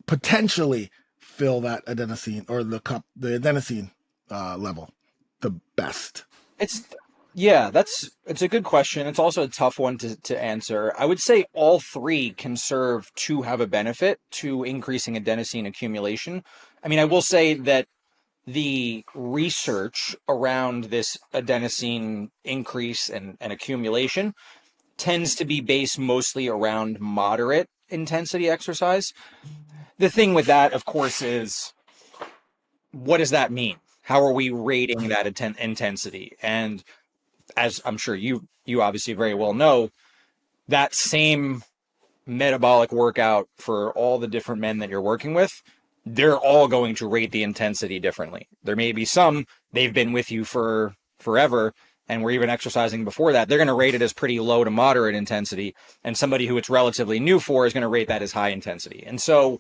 potentially fill that adenosine or the adenosine level the best? It's a good question. It's also a tough one to answer. I would say all 3 can serve to have a benefit to increasing adenosine accumulation. I mean, I will say that the research around this adenosine increase and accumulation tends to be based mostly around moderate intensity exercise. The thing with that, of course, is what does that mean? How are we rating that intensity? And as I'm sure you obviously very well know, that same metabolic workout for all the different men that you're working with, they're all going to rate the intensity differently. There may be some, they've been with you for forever and were even exercising before that. They're going to rate it as pretty low to moderate intensity. And somebody who it's relatively new for is going to rate that as high intensity. And so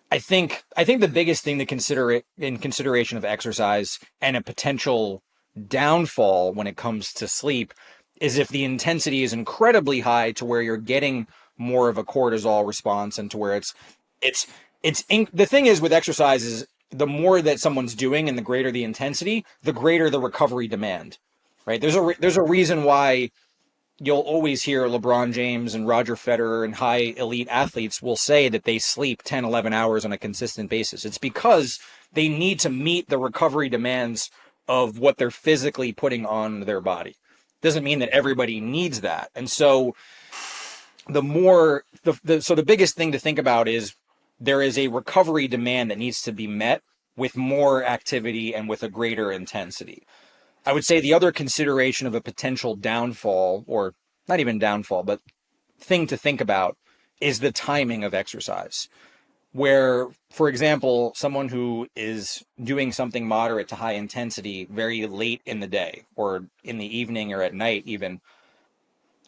I think the biggest thing to consider in consideration of exercise and a potential downfall when it comes to sleep is if the intensity is incredibly high to where you're getting more of a cortisol response and to where the thing is with exercise is the more that someone's doing and the greater the intensity, the greater the recovery demand, right? There's a reason why you'll always hear LeBron James and Roger Federer and high elite athletes will say that they sleep 10, 11 hours on a consistent basis. It's because they need to meet the recovery demands of what they're physically putting on their body. Doesn't mean that everybody needs that. And so the biggest thing to think about is there is a recovery demand that needs to be met with more activity and with a greater intensity. I would say the other consideration of a potential downfall, or not even downfall, but thing to think about is the timing of exercise. Where, for example, someone who is doing something moderate to high intensity very late in the day or in the evening or at night even,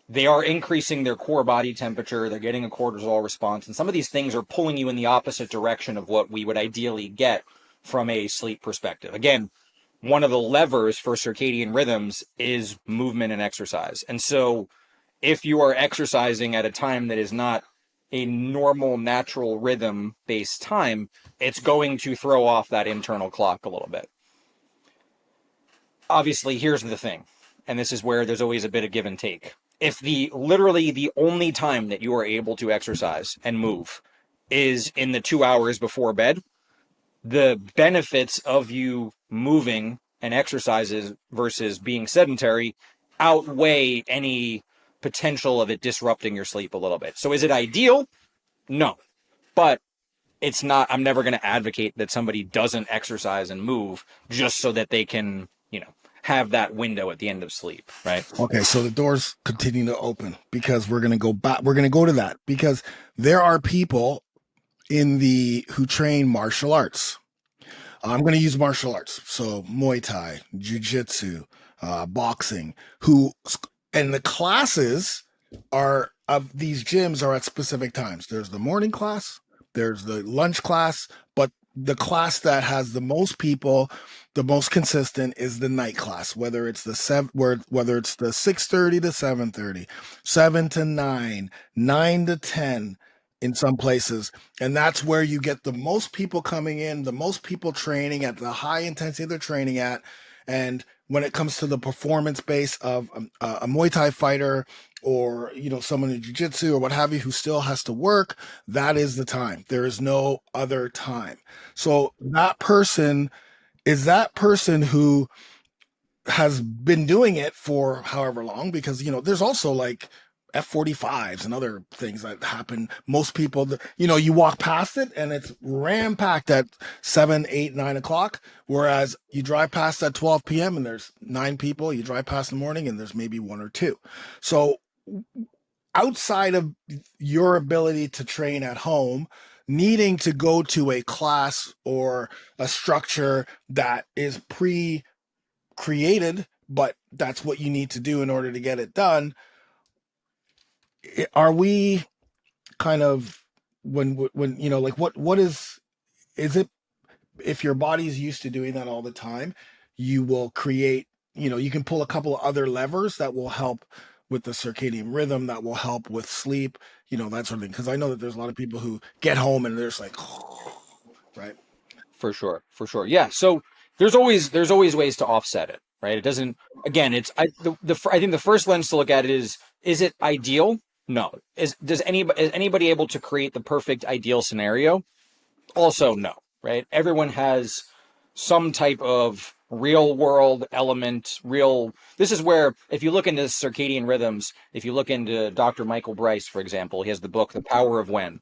they are increasing their core body temperature, they're getting a cortisol response, and some of these things are pulling you in the opposite direction of what we would ideally get from a sleep perspective. Again, one of the levers for circadian rhythms is movement and exercise. And so if you are exercising at a time that is not a normal, natural rhythm-based time, it's going to throw off that internal clock a little bit. Obviously, here's the thing, and this is where there's always a bit of give and take. If literally the only time that you are able to exercise and move is in the 2 hours before bed, the benefits of you moving and exercises versus being sedentary outweigh any potential of it disrupting your sleep a little bit. So is it ideal? No. But it's not, I'm never going to advocate that somebody doesn't exercise and move just so that they can, have that window at the end of sleep, right? Okay, so the doors continue to open because we're going to go back. We're going to go to that because there are people who train martial arts. I'm going to use martial arts. So Muay Thai, Jiu-Jitsu, boxing, and the classes of these gyms are at specific times. There's the morning class, there's the lunch class, but the class that has the most people, the most consistent is the night class, whether it's whether it's the 6:30 to 7:30, 7 to 9, 9 to 10 in some places. And that's where you get the most people coming in, the most people training at the high intensity they're training at. And when it comes to the performance base of a Muay Thai fighter or, someone in jiu-jitsu or what have you, who still has to work, that is the time. There is no other time. So that person who has been doing it for however long, because, there's also like F45s and other things that happen. Most people, you walk past it and it's ram-packed at 7, 8, 9 o'clock. Whereas you drive past at 12 p.m. and there's 9 people. You drive past in the morning and there's maybe 1 or 2. So outside of your ability to train at home, needing to go to a class or a structure that is pre-created, but that's what you need to do in order to get it done, are we kind of when like what is it, if your body's used to doing that all the time, you will create, you can pull a couple of other levers that will help with the circadian rhythm, that will help with sleep, that sort of thing. Because I know that there's a lot of people who get home and they're just like, right? For sure. Yeah. So there's always ways to offset it, right? It doesn't. Again, I think the first lens to look at it is it ideal? No. Is anybody able to create the perfect ideal scenario? Also, no. Right? Everyone has some type of real world element. This is where, if you look into circadian rhythms, if you look into Dr. Michael Bryce, for example, he has the book The Power of When,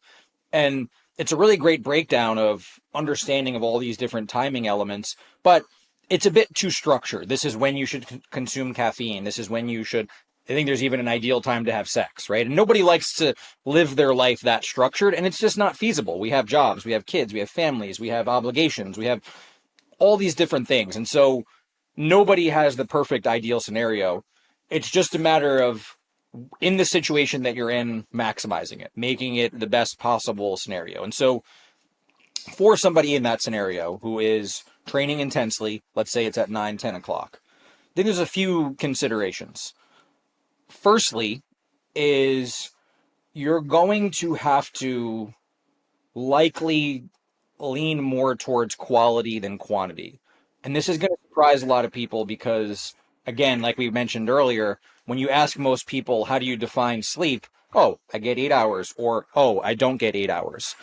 and it's a really great breakdown of understanding of all these different timing elements, but it's a bit too structured. This is when you should consume caffeine. This is when you should. I think there's even an ideal time to have sex, right? And nobody likes to live their life that structured, and it's just not feasible. We have jobs, we have kids, we have families, we have obligations, we have all these different things. And so nobody has the perfect ideal scenario. It's just a matter of, in the situation that you're in, maximizing it, making it the best possible scenario. And so for somebody in that scenario who is training intensely, let's say it's at 9, 10 o'clock, then there's a few considerations. Firstly, is you're going to have to likely lean more towards quality than quantity. And this is going to surprise a lot of people because, again, like we mentioned earlier, when you ask most people, how do you define sleep? Oh, I get 8 hours, or, oh, I don't get 8 hours.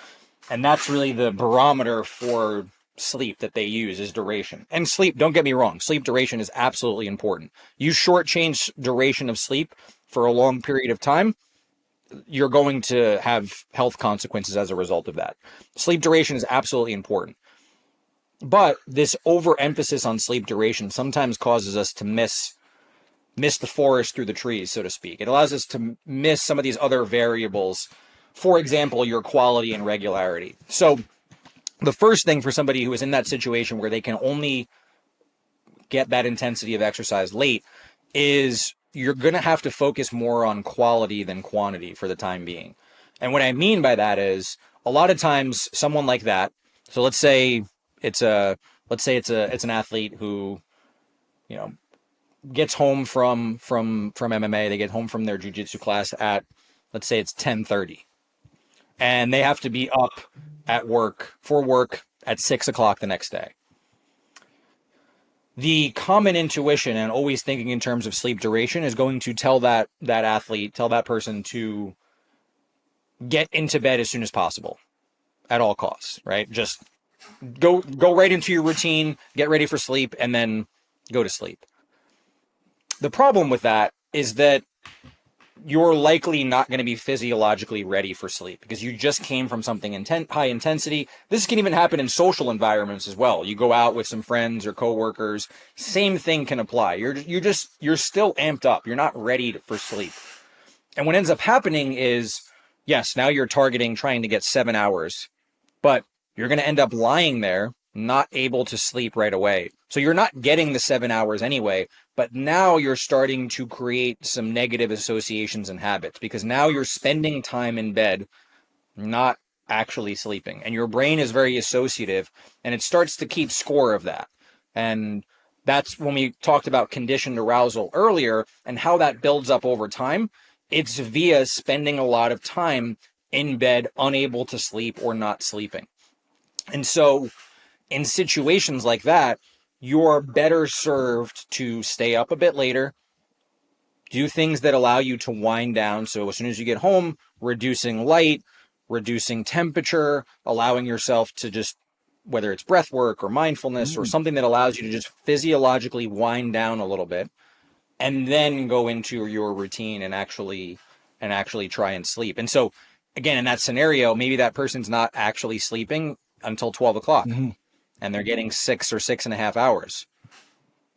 And that's really the barometer for sleep that they use, is duration. And sleep, don't get me wrong, sleep duration is absolutely important. You shortchange duration of sleep for a long period of time, you're going to have health consequences as a result of that. Sleep duration is absolutely important. But this overemphasis on sleep duration sometimes causes us to miss the forest through the trees, so to speak. It allows us to miss some of these other variables. For example, your quality and regularity. So the first thing for somebody who is in that situation where they can only get that intensity of exercise late is you're going to have to focus more on quality than quantity for the time being. And what I mean by that is, a lot of times someone like that, so let's say it's an athlete who, gets home from MMA, they get home from their jiu-jitsu class at, let's say it's 10:30, and they have to be up for work at 6 o'clock the next day. The common intuition and always thinking in terms of sleep duration is going to tell that athlete, tell that person to get into bed as soon as possible. at all costs, right? Just go right into your routine, get ready for sleep, and then go to sleep. The problem with that is that you're likely not going to be physiologically ready for sleep because you just came from something high intensity. This can even happen in social environments as well. You go out with some friends or coworkers, same thing can apply. You're still amped up. You're not ready for sleep. And what ends up happening is, yes, now you're targeting trying to get 7 hours, but you're going to end up lying there, not able to sleep right away. So you're not getting the 7 hours anyway, but now you're starting to create some negative associations and habits because now you're spending time in bed, not actually sleeping. And your brain is very associative and it starts to keep score of that. And that's when we talked about conditioned arousal earlier and how that builds up over time. It's via spending a lot of time in bed, unable to sleep or not sleeping. And so in situations like that, you're better served to stay up a bit later, do things that allow you to wind down. So as soon as you get home, reducing light, reducing temperature, allowing yourself to just, whether it's breath work or mindfulness or something that allows you to just physiologically wind down a little bit, and then go into your routine and actually try and sleep. And so again, in that scenario, maybe that person's not actually sleeping until 12 o'clock and they're getting 6 or 6.5 hours.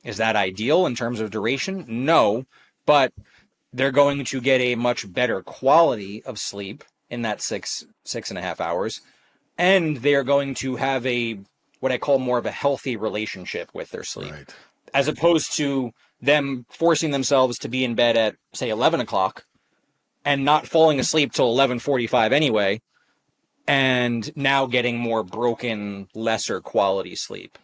Is that ideal in terms of duration? No, but they're going to get a much better quality of sleep in that 6.5 hours. And they're going to have what I call more of a healthy relationship with their sleep, as opposed to them forcing themselves to be in bed at, say, 11 o'clock and not falling asleep till 11:45 anyway, and now getting more broken, lesser quality sleep.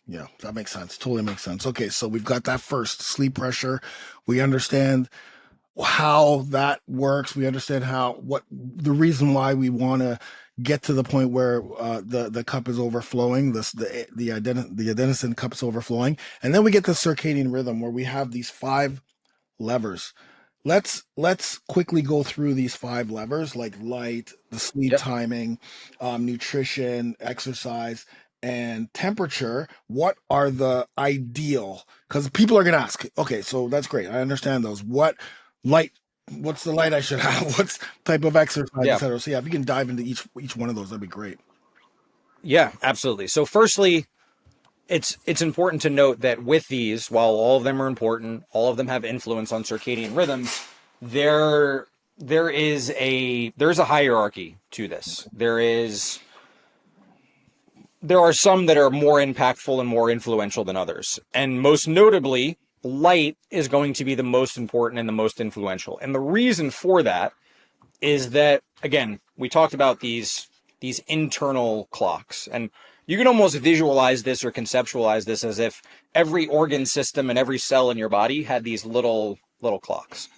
Yeah, that makes sense. Totally makes sense. Okay, so we've got that first sleep pressure. We understand how that works. We understand what the reason why we want to get to the point where the cup is overflowing, the adenosine cup is overflowing, and then we get the circadian rhythm where we have these 5 levers. Let's quickly go through these 5 levers, like light, the sleep timing, nutrition, exercise, and temperature. What are the ideal? Because people are gonna ask. Okay, so that's great. I understand those. Light? What's the light I should have? What's type of exercise, etc. So yeah, if you can dive into each one of those, that'd be great. Yeah, absolutely. So firstly, it's important to note that with these, while all of them are important, all of them have influence on circadian rhythms, there's a hierarchy to this. There are some that are more impactful and more influential than others. And most notably, light is going to be the most important and the most influential. And the reason for that is that, again, we talked about these internal clocks, and you can almost visualize this or conceptualize this as if every organ system and every cell in your body had these little clocks.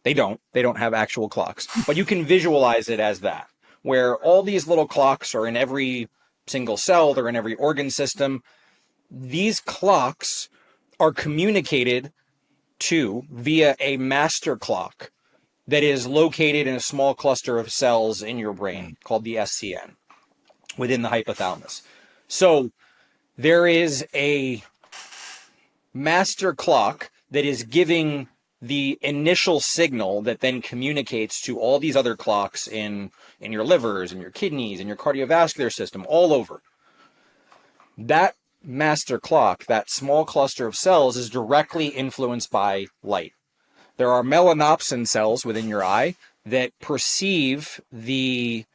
They don't have actual clocks, but you can visualize it as that, where all these little clocks are in every single cell, they're in every organ system. These clocks are communicated to via a master clock that is located in a small cluster of cells in your brain called the SCN within the hypothalamus. So there is a master clock that is giving the initial signal that then communicates to all these other clocks in your livers and your kidneys and your cardiovascular system all over. That master clock, that small cluster of cells, is directly influenced by light. There are melanopsin cells within your eye that perceive the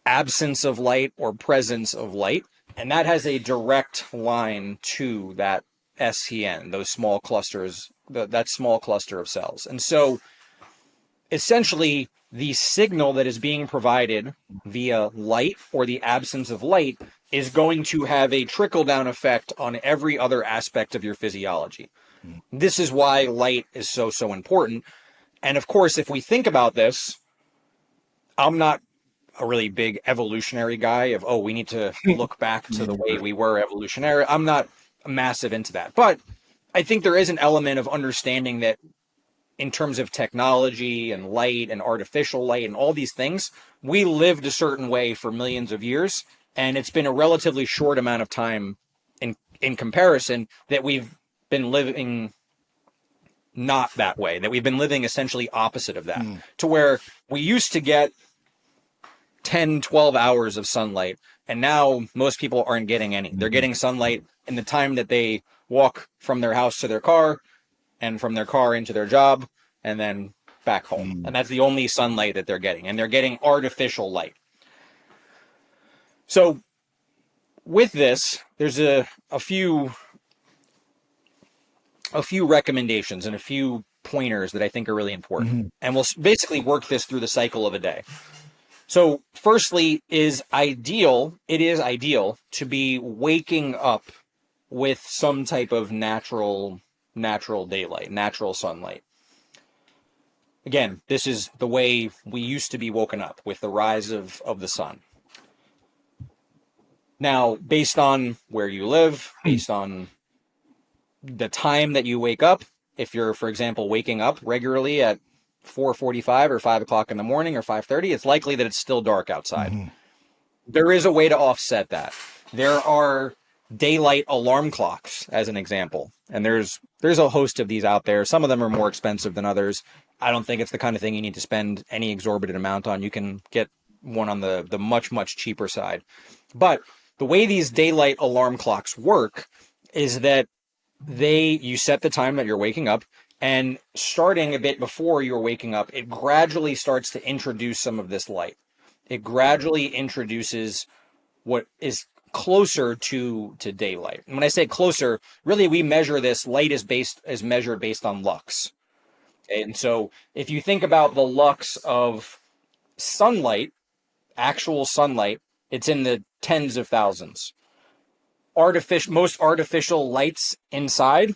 absence of light or presence of light, and that has a direct line to that SCN, those small clusters, that small cluster of cells. And so essentially the signal that is being provided via light or the absence of light is going to have a trickle-down effect on every other aspect of your physiology. This is why light is so important. And of course, if we think about this, I'm not a really big evolutionary guy of, we need to look back to the way we were evolutionary. I'm not massive into that. But I think there is an element of understanding that in terms of technology and light and artificial light and all these things, we lived a certain way for millions of years, and it's been a relatively short amount of time in comparison that we've been living not that way, that we've been living essentially opposite of that, to where we used to get 10, 12 hours of sunlight, and now most people aren't getting any. They're getting sunlight in the time that they walk from their house to their car, and from their car into their job, and then back home. And that's the only sunlight that they're getting, and they're getting artificial light. So with this, there's a few recommendations and a few pointers that I think are really important. And we'll basically work this through the cycle of a day. So firstly, it is ideal to be waking up with some type of natural daylight, natural sunlight. Again, this is the way we used to be woken up, with the rise of the sun. Now, based on where you live, based on the time that you wake up, if you're, for example, waking up regularly at 4:45 or 5 o'clock in the morning or 5:30, it's likely that it's still dark outside. There is a way to offset that. There are daylight alarm clocks, as an example, and there's a host of these out there. Some of them are more expensive than others. I don't think it's the kind of thing you need to spend any exorbitant amount on. You can get one on the much cheaper side. But the way these daylight alarm clocks work is that you set the time that you're waking up, and starting a bit before you're waking up, it gradually starts to introduce some of this light. It gradually introduces what is closer to daylight. And when I say closer, really we measure this, light is measured based on lux. Okay? And so if you think about the lux of sunlight, actual sunlight, it's in the tens of thousands. Most artificial lights inside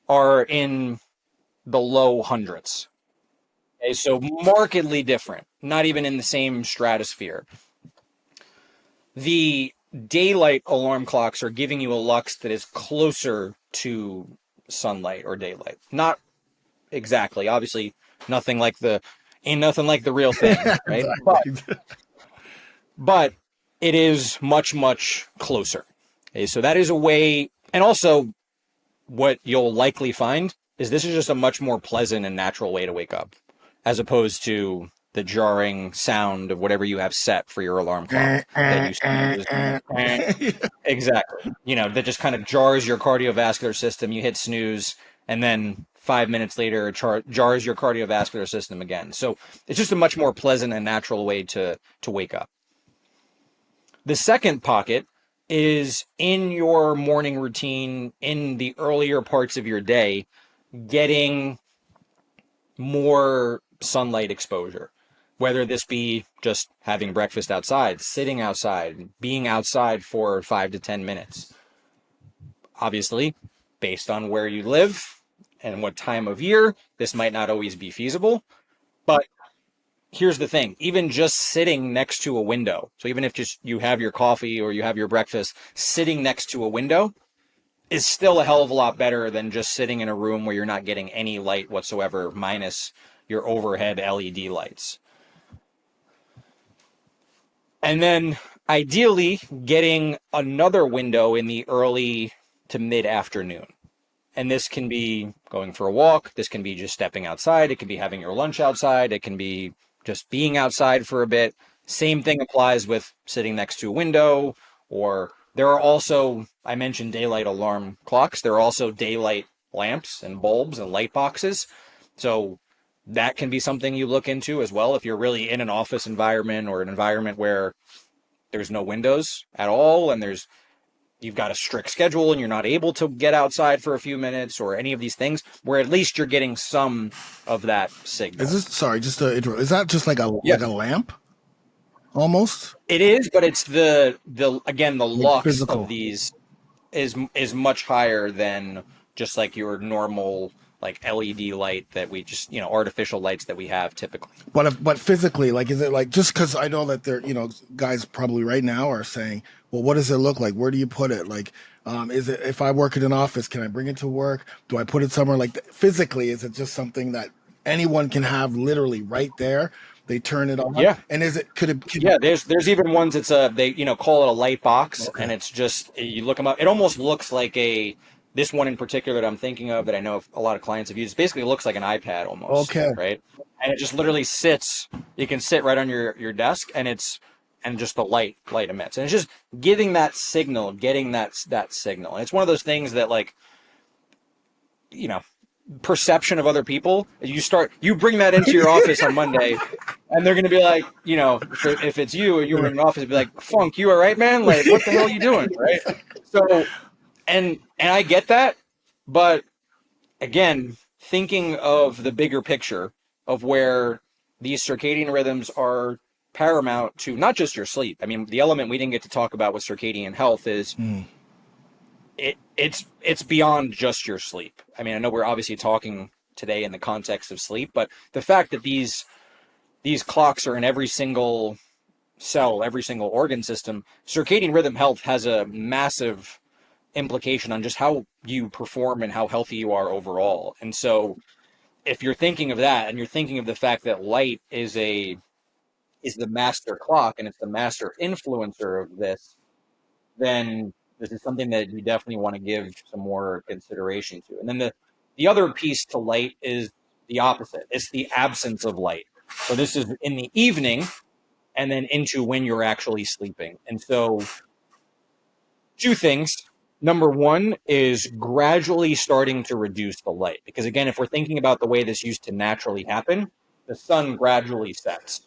are in the low hundreds. Okay, so markedly different, not even in the same stratosphere. The daylight alarm clocks are giving you a lux that is closer to sunlight or daylight. Not exactly, obviously, nothing like the real thing, right? But it is much closer. Okay, so that is a way, and also what you'll likely find is this is just a much more pleasant and natural way to wake up, as opposed to the jarring sound of whatever you have set for your alarm clock. Exactly. That just kind of jars your cardiovascular system. You hit snooze, and then 5 minutes later, it jars your cardiovascular system again. So it's just a much more pleasant and natural way to wake up. The second pocket is in your morning routine, in the earlier parts of your day, getting more sunlight exposure, whether this be just having breakfast outside, sitting outside, being outside for 5 to 10 minutes. Obviously, based on where you live and what time of year, this might not always be feasible, but here's the thing, even just sitting next to a window, so even if just you have your coffee or you have your breakfast, sitting next to a window is still a hell of a lot better than just sitting in a room where you're not getting any light whatsoever, minus your overhead LED lights. And then ideally getting another window in the early to mid-afternoon. And this can be going for a walk, this can be just stepping outside, it can be having your lunch outside, it can be just being outside for a bit. Same thing applies with sitting next to a window, or there are also, I mentioned daylight alarm clocks, there are also daylight lamps and bulbs and light boxes. So that can be something you look into as well if you're really in an office environment or an environment where there's no windows at all and you've got a strict schedule and you're not able to get outside for a few minutes or any of these things, where at least you're getting some of that signal. Just to interrupt, is that just like a lamp? Almost? It is, but it's the lux physical of these is much higher than just like your normal like LED light that we just, artificial lights that we have typically. But physically, like, is it like, just because I know that there, guys probably right now are saying, well, what does it look like? Where do you put it? Like, is it, if I work in an office, can I bring it to work? Do I put it somewhere? Like, physically, is it just something that anyone can have literally right there. They turn it on. Yeah. And could Yeah, there's even ones it's they call it a light box, Okay. and it's just you look them up. It almost looks like this one in particular that I'm thinking of that I know a lot of clients have used. Basically, looks like an iPad almost, Okay. right? And it just literally sits. You can sit right on your desk, and just the light emits, and it's just giving that signal, getting that signal. And it's one of those things that like, perception of other people. You bring that into your office on Monday, and they're going to be like, if it's you or you were in an office, be like, Funk, you all right, man? Like, what the hell are you doing? Right. So, and I get that, but again, thinking of the bigger picture of where these circadian rhythms are paramount to not just your sleep. I mean, the element we didn't get to talk about with circadian health is it's beyond just your sleep. I mean, I know we're obviously talking today in the context of sleep, but the fact that these clocks are in every single cell, every single organ system, circadian rhythm health has a massive implication on just how you perform and how healthy you are overall. And so if you're thinking of that and you're thinking of the fact that light is the master clock and it's the master influencer of this, then this is something that you definitely want to give some more consideration to. And then the other piece to light is the opposite. It's the absence of light. So this is in the evening and then into when you're actually sleeping. And so two things. Number one is gradually starting to reduce the light. Because again, if we're thinking about the way this used to naturally happen, the sun gradually sets.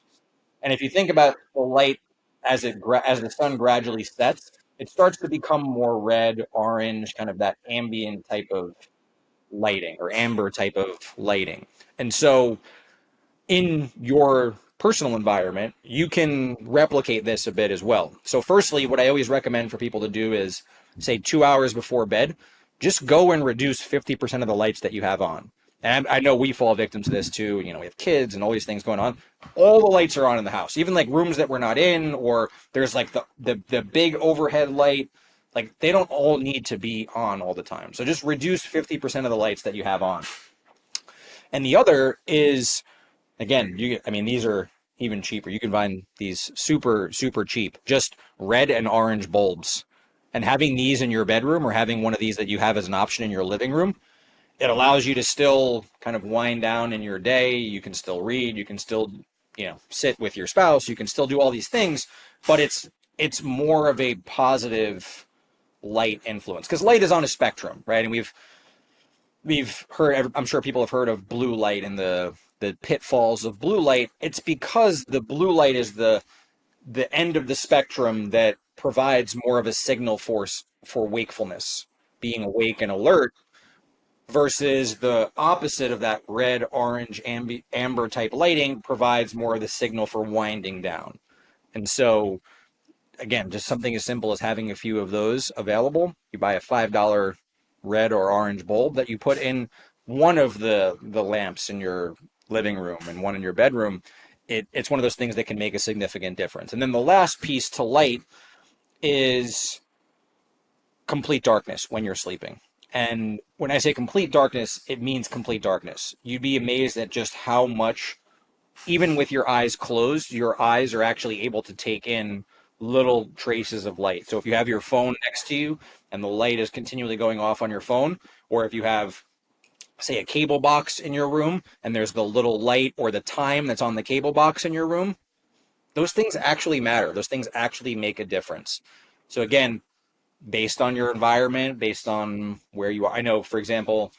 And if you think about the light as the sun gradually sets, it starts to become more red, orange, kind of that ambient type of lighting or amber type of lighting. And so in your personal environment, you can replicate this a bit as well. So firstly, what I always recommend for people to do is say 2 hours before bed, just go and reduce 50% of the lights that you have on. And I know we fall victim to this too. We have kids and all these things going on. All the lights are on in the house, even like rooms that we're not in, or there's like the big overhead light. Like they don't all need to be on all the time. So just reduce 50% of the lights that you have on. And the other is, again, these are even cheaper. You can find these super, super cheap, just red and orange bulbs. And having these in your bedroom or having one of these that you have as an option in your living room, it allows you to still kind of wind down in your day. You can still read. You can still, sit with your spouse. You can still do all these things, but it's more of a positive light influence because light is on a spectrum, right? And we've heard, I'm sure people have heard of blue light and the pitfalls of blue light. It's because the blue light is the end of the spectrum that provides more of a signal force for wakefulness, being awake and alert, versus the opposite of that red, orange, amber type lighting provides more of the signal for winding down. And so, again, just something as simple as having a few of those available. You buy a $5 red or orange bulb that you put in one of the lamps in your living room and one in your bedroom. It's one of those things that can make a significant difference. And then the last piece to light is complete darkness when you're sleeping. And when I say complete darkness, it means complete darkness. You'd be amazed at just how much, even with your eyes closed, your eyes are actually able to take in little traces of light. So if you have your phone next to you and the light is continually going off on your phone, or if you have, say, a cable box in your room and there's the little light or the time that's on the cable box in your room, those things actually matter. Those things actually make a difference. So again, based on your environment, based on where you are. I know, for example,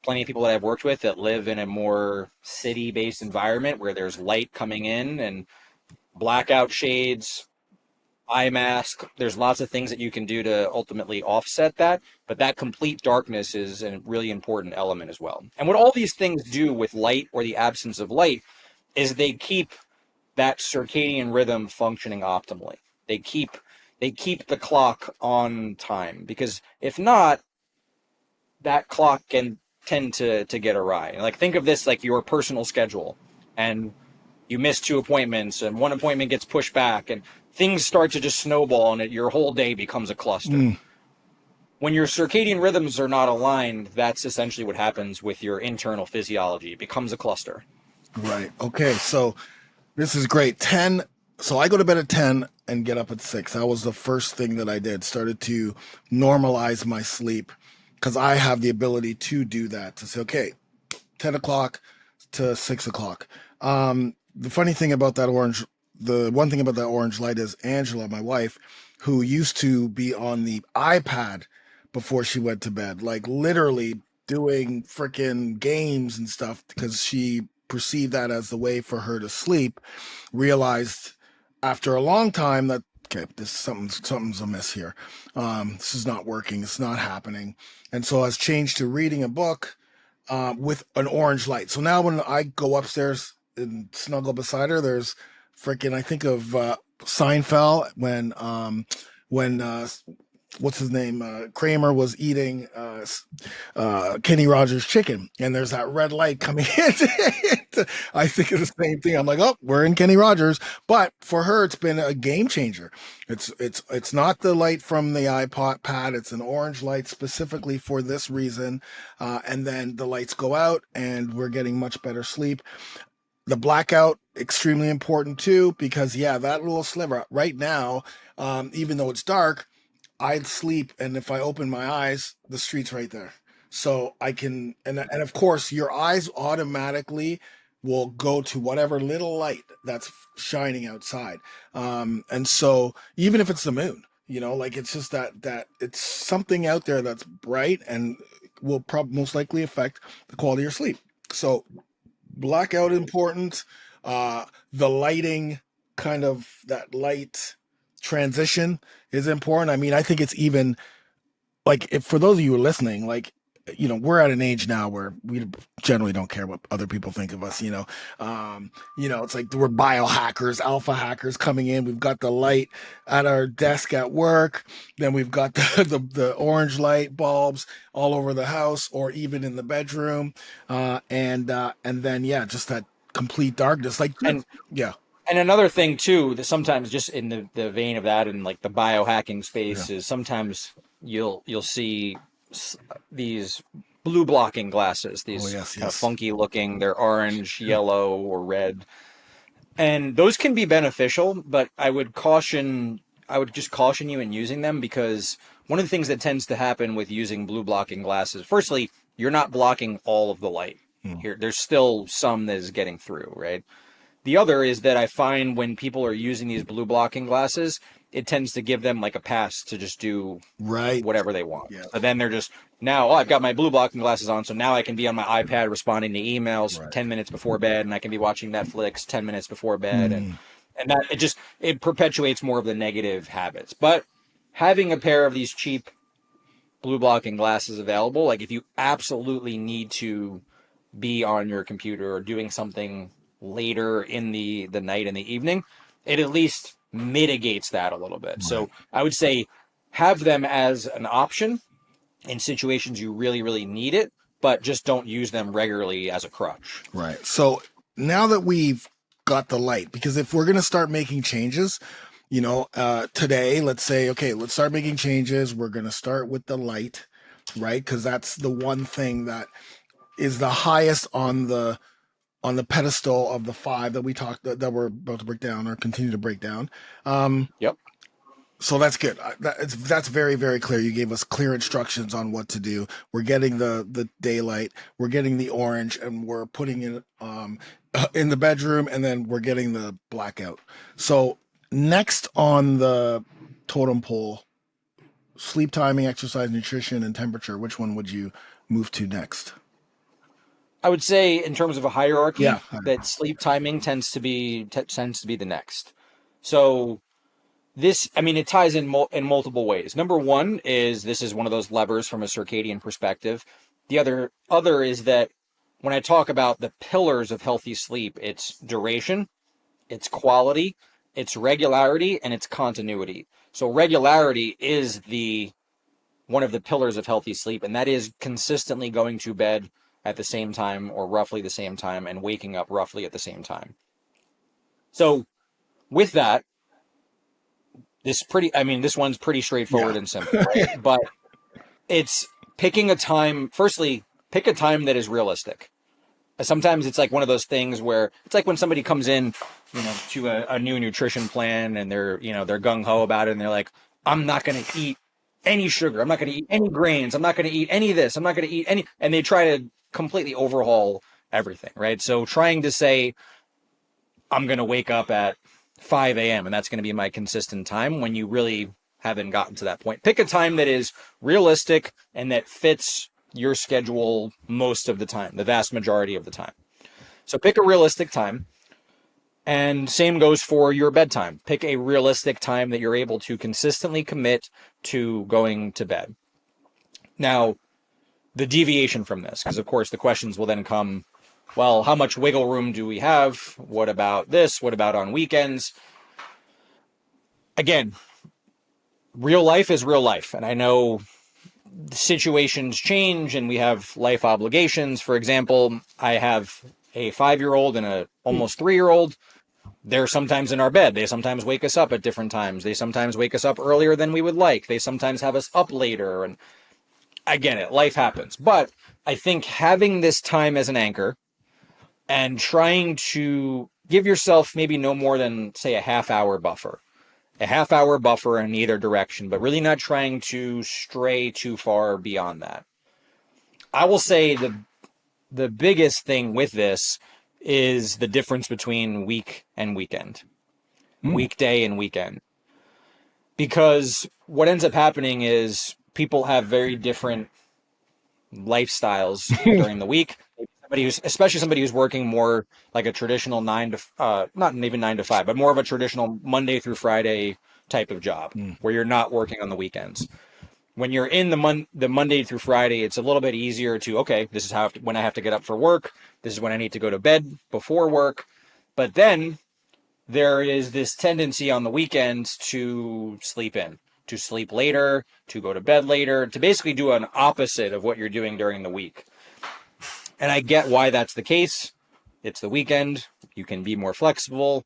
plenty of people that I've worked with that live in a more city-based environment where there's light coming in and blackout shades, eye mask. There's lots of things that you can do to ultimately offset that, but that complete darkness is a really important element as well. And what all these things do with light or the absence of light is they keep that circadian rhythm functioning optimally. They keep the clock on time, because if not, that clock can tend to get awry. Like, think of this like your personal schedule, and you miss 2 appointments and one appointment gets pushed back and things start to just snowball and your whole day becomes a cluster. when your circadian rhythms are not aligned, that's essentially what happens with your internal physiology. It becomes a cluster. Right. Okay. So this is great. 10. So I go to bed at 10 and get up at 6. That was the first thing that I did. Started to normalize my sleep because I have the ability to do that, to say, okay, 10 o'clock to 6 o'clock. The funny thing about that the one thing about that orange light is Angela, my wife, who used to be on the iPad before she went to bed, like literally doing freaking games and stuff because she perceived that as the way for her to sleep, realized after a long time that, okay, this something's amiss here. This is not working. It's not happening. And so has changed to reading a book with an orange light. So now when I go upstairs and snuggle beside her, there's freaking, I think of Seinfeld when what's his name? Kramer was eating Kenny Rogers chicken, and there's that red light coming in. I think of the same thing. I'm like, oh, we're in Kenny Rogers. But for her, it's been a game changer. It's not the light from the iPod pad. It's an orange light specifically for this reason. And then the lights go out, and we're getting much better sleep. The blackout, extremely important too, because yeah, that little sliver right now, even though it's dark, I'd sleep, and if I open my eyes, the street's right there. So I can, and of course, your eyes automatically will go to whatever little light that's shining outside. And so even if it's the moon, like it's just that it's something out there that's bright and will most likely affect the quality of your sleep. So blackout important. The lighting, kind of that light transition is important. I mean, I think it's even like, if for those of you who are listening, like, we're at an age now where we generally don't care what other people think of us. It's like we're biohackers, alpha hackers coming in. We've got the light at our desk at work. Then we've got the orange light bulbs all over the house or even in the bedroom. And then, yeah, just that complete darkness. Like, And yeah. And another thing too, that sometimes just in the vein of that, and like the biohacking space, Yeah. is sometimes you'll see these blue blocking glasses, Oh, these yes, kind of yes. funky looking. They're orange, yellow, or red, and those can be beneficial. But I would just caution you in using them, because one of the things that tends to happen with using blue blocking glasses, firstly, you're not blocking all of the light. Mm. There's still some that is getting through, right? The other is that I find when people are using these blue blocking glasses, it tends to give them like a pass to just do Right. whatever they want. Yeah. So then they're just, now, oh, I've got my blue blocking glasses on, so now I can be on my iPad responding to emails Right. 10 minutes before bed, and I can be watching Netflix 10 minutes before bed. Mm. And that it perpetuates more of the negative habits. But having a pair of these cheap blue blocking glasses available, like if you absolutely need to be on your computer or doing something later in the night and the evening, it at least mitigates that a little bit. Right. So I would say have them as an option in situations you really, really need it, but just don't use them regularly as a crutch. Right. So now that we've got the light, because if we're going to start making changes, today, let's say, okay, let's start making changes. We're going to start with the light, right? Because that's the one thing that is the highest on the pedestal of the five that we talked that we're about to break down or continue to break down. Yep. So that's good. That's very, very clear. You gave us clear instructions on what to do. We're getting the daylight, we're getting the orange, and we're putting it in the bedroom, and then we're getting the blackout. So next on the totem pole, sleep timing, exercise, nutrition, and temperature. Which one would you move to next? I would say in terms of a hierarchy, Yeah. that sleep timing tends to be the next. So this, I mean, it ties in in multiple ways. Number one is this is one of those levers from a circadian perspective. The other is that when I talk about the pillars of healthy sleep, it's duration, it's quality, it's regularity, and it's continuity. So regularity is the one of the pillars of healthy sleep, and that is consistently going to bed at the same time or roughly the same time and waking up roughly at the same time. So with that, this one's pretty straightforward Yeah. and simple, right? But It's picking a time. Firstly, pick a time that is realistic. Sometimes it's like one of those things where it's like when somebody comes in, to a new nutrition plan and they're gung ho about it and they're like, I'm not going to eat any sugar. I'm not going to eat any grains. I'm not going to eat any of this. I'm not going to eat any, and they try to completely overhaul everything, right? So trying to say, I'm going to wake up at 5 a.m. and that's going to be my consistent time when you really haven't gotten to that point. Pick a time that is realistic and that fits your schedule most of the time, the vast majority of the time. So pick a realistic time, and same goes for your bedtime. Pick a realistic time that you're able to consistently commit to going to bed. Now, the deviation from this, because of course the questions will then come, well, how much wiggle room do we have? What about this? What about on weekends? Again, real life is real life. And I know situations change and we have life obligations. For example, I have a 5-year-old and a almost 3-year-old. They're sometimes in our bed. They sometimes wake us up at different times. They sometimes wake us up earlier than we would like. They sometimes have us up later. And I get it. Life happens. But I think having this time as an anchor and trying to give yourself maybe no more than, say, a half-hour buffer in either direction, but really not trying to stray too far beyond that. I will say the biggest thing with this is the difference between week and weekend, weekday and weekend. Because what ends up happening is people have very different lifestyles during the week. Especially somebody who's working more like a traditional not even 9 to 5, but more of a traditional Monday through Friday type of job where you're not working on the weekends. When you're in the Monday through Friday, it's a little bit easier to, okay, this is when I have to get up for work. This is when I need to go to bed before work. But then there is this tendency on the weekends to sleep in, to sleep later, to go to bed later, to basically do an opposite of what you're doing during the week. And I get why that's the case. It's the weekend. You can be more flexible.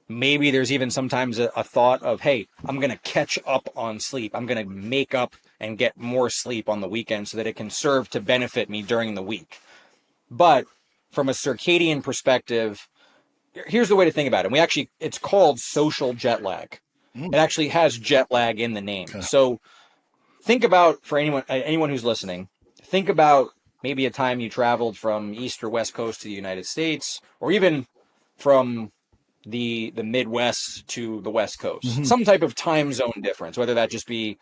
Maybe there's even sometimes a thought of, hey, I'm going to catch up on sleep. I'm going to make up and get more sleep on the weekend so that it can serve to benefit me during the week. But from a circadian perspective, here's the way to think about it. It's called social jet lag. It actually has jet lag in the name. Okay. So think about, for anyone who's listening, think about maybe a time you traveled from East or West Coast to the United States, or even from the Midwest to the West Coast. Some type of time zone difference, whether that just be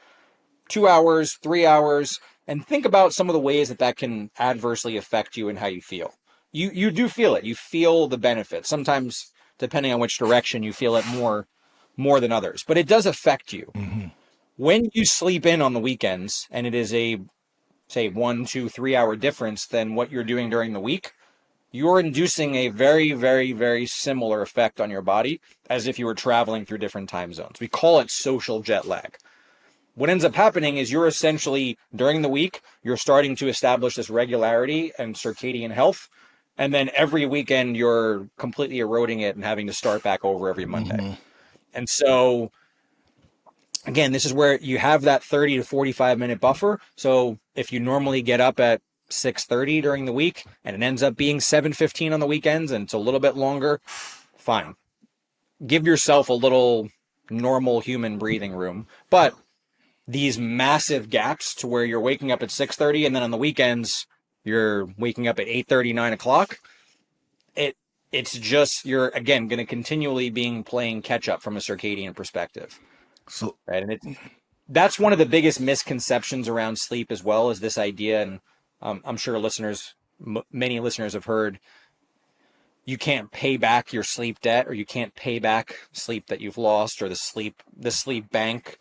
2 hours, 3 hours, and think about some of the ways that can adversely affect you and how you feel. You do feel it. You feel the benefits. Sometimes, depending on which direction, you feel it more than others. But it does affect you. When you sleep in on the weekends, and it is a, say, 1, 2, 3 hour difference than what you're doing during the week, you're inducing a very, very, very similar effect on your body as if you were traveling through different time zones. We call it social jet lag. What ends up happening is you're essentially, during the week, you're starting to establish this regularity and circadian health. And then every weekend, you're completely eroding it and having to start back over every Monday. And so, again, this is where you have that 30 to 45 minute buffer. So if you normally get up at 6:30 during the week and it ends up being 7:15 on the weekends and it's a little bit longer, fine. Give yourself a little normal human breathing room. But these massive gaps to where you're waking up at 6:30 and then on the weekends you're waking up at 8:30, 9 o'clock, it's just, you're again going to continually playing catch up from a circadian perspective. So right, and that's one of the biggest misconceptions around sleep as well, is this idea, and I'm sure many listeners have heard, you can't pay back your sleep debt, or you can't pay back sleep that you've lost, or the sleep bank.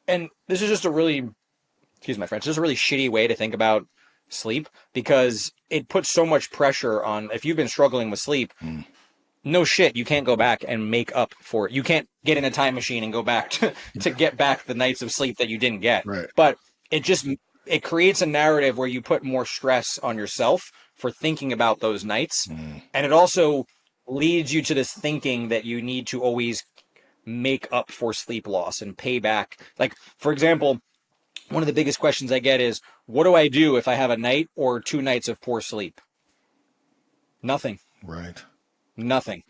And this is just a really, excuse my French, just a really shitty way to think about sleep, because it puts so much pressure on, if you've been struggling with sleep, no shit, you can't go back and make up for it. You can't get in a time machine and go back to get back the nights of sleep that you didn't get. Right. But it creates a narrative where you put more stress on yourself for thinking about those nights. And it also leads you to this thinking that you need to always make up for sleep loss and pay back. Like, for example, one of the biggest questions I get is, what do I do if I have a night or 2 nights of poor sleep? Nothing. Right. Nothing.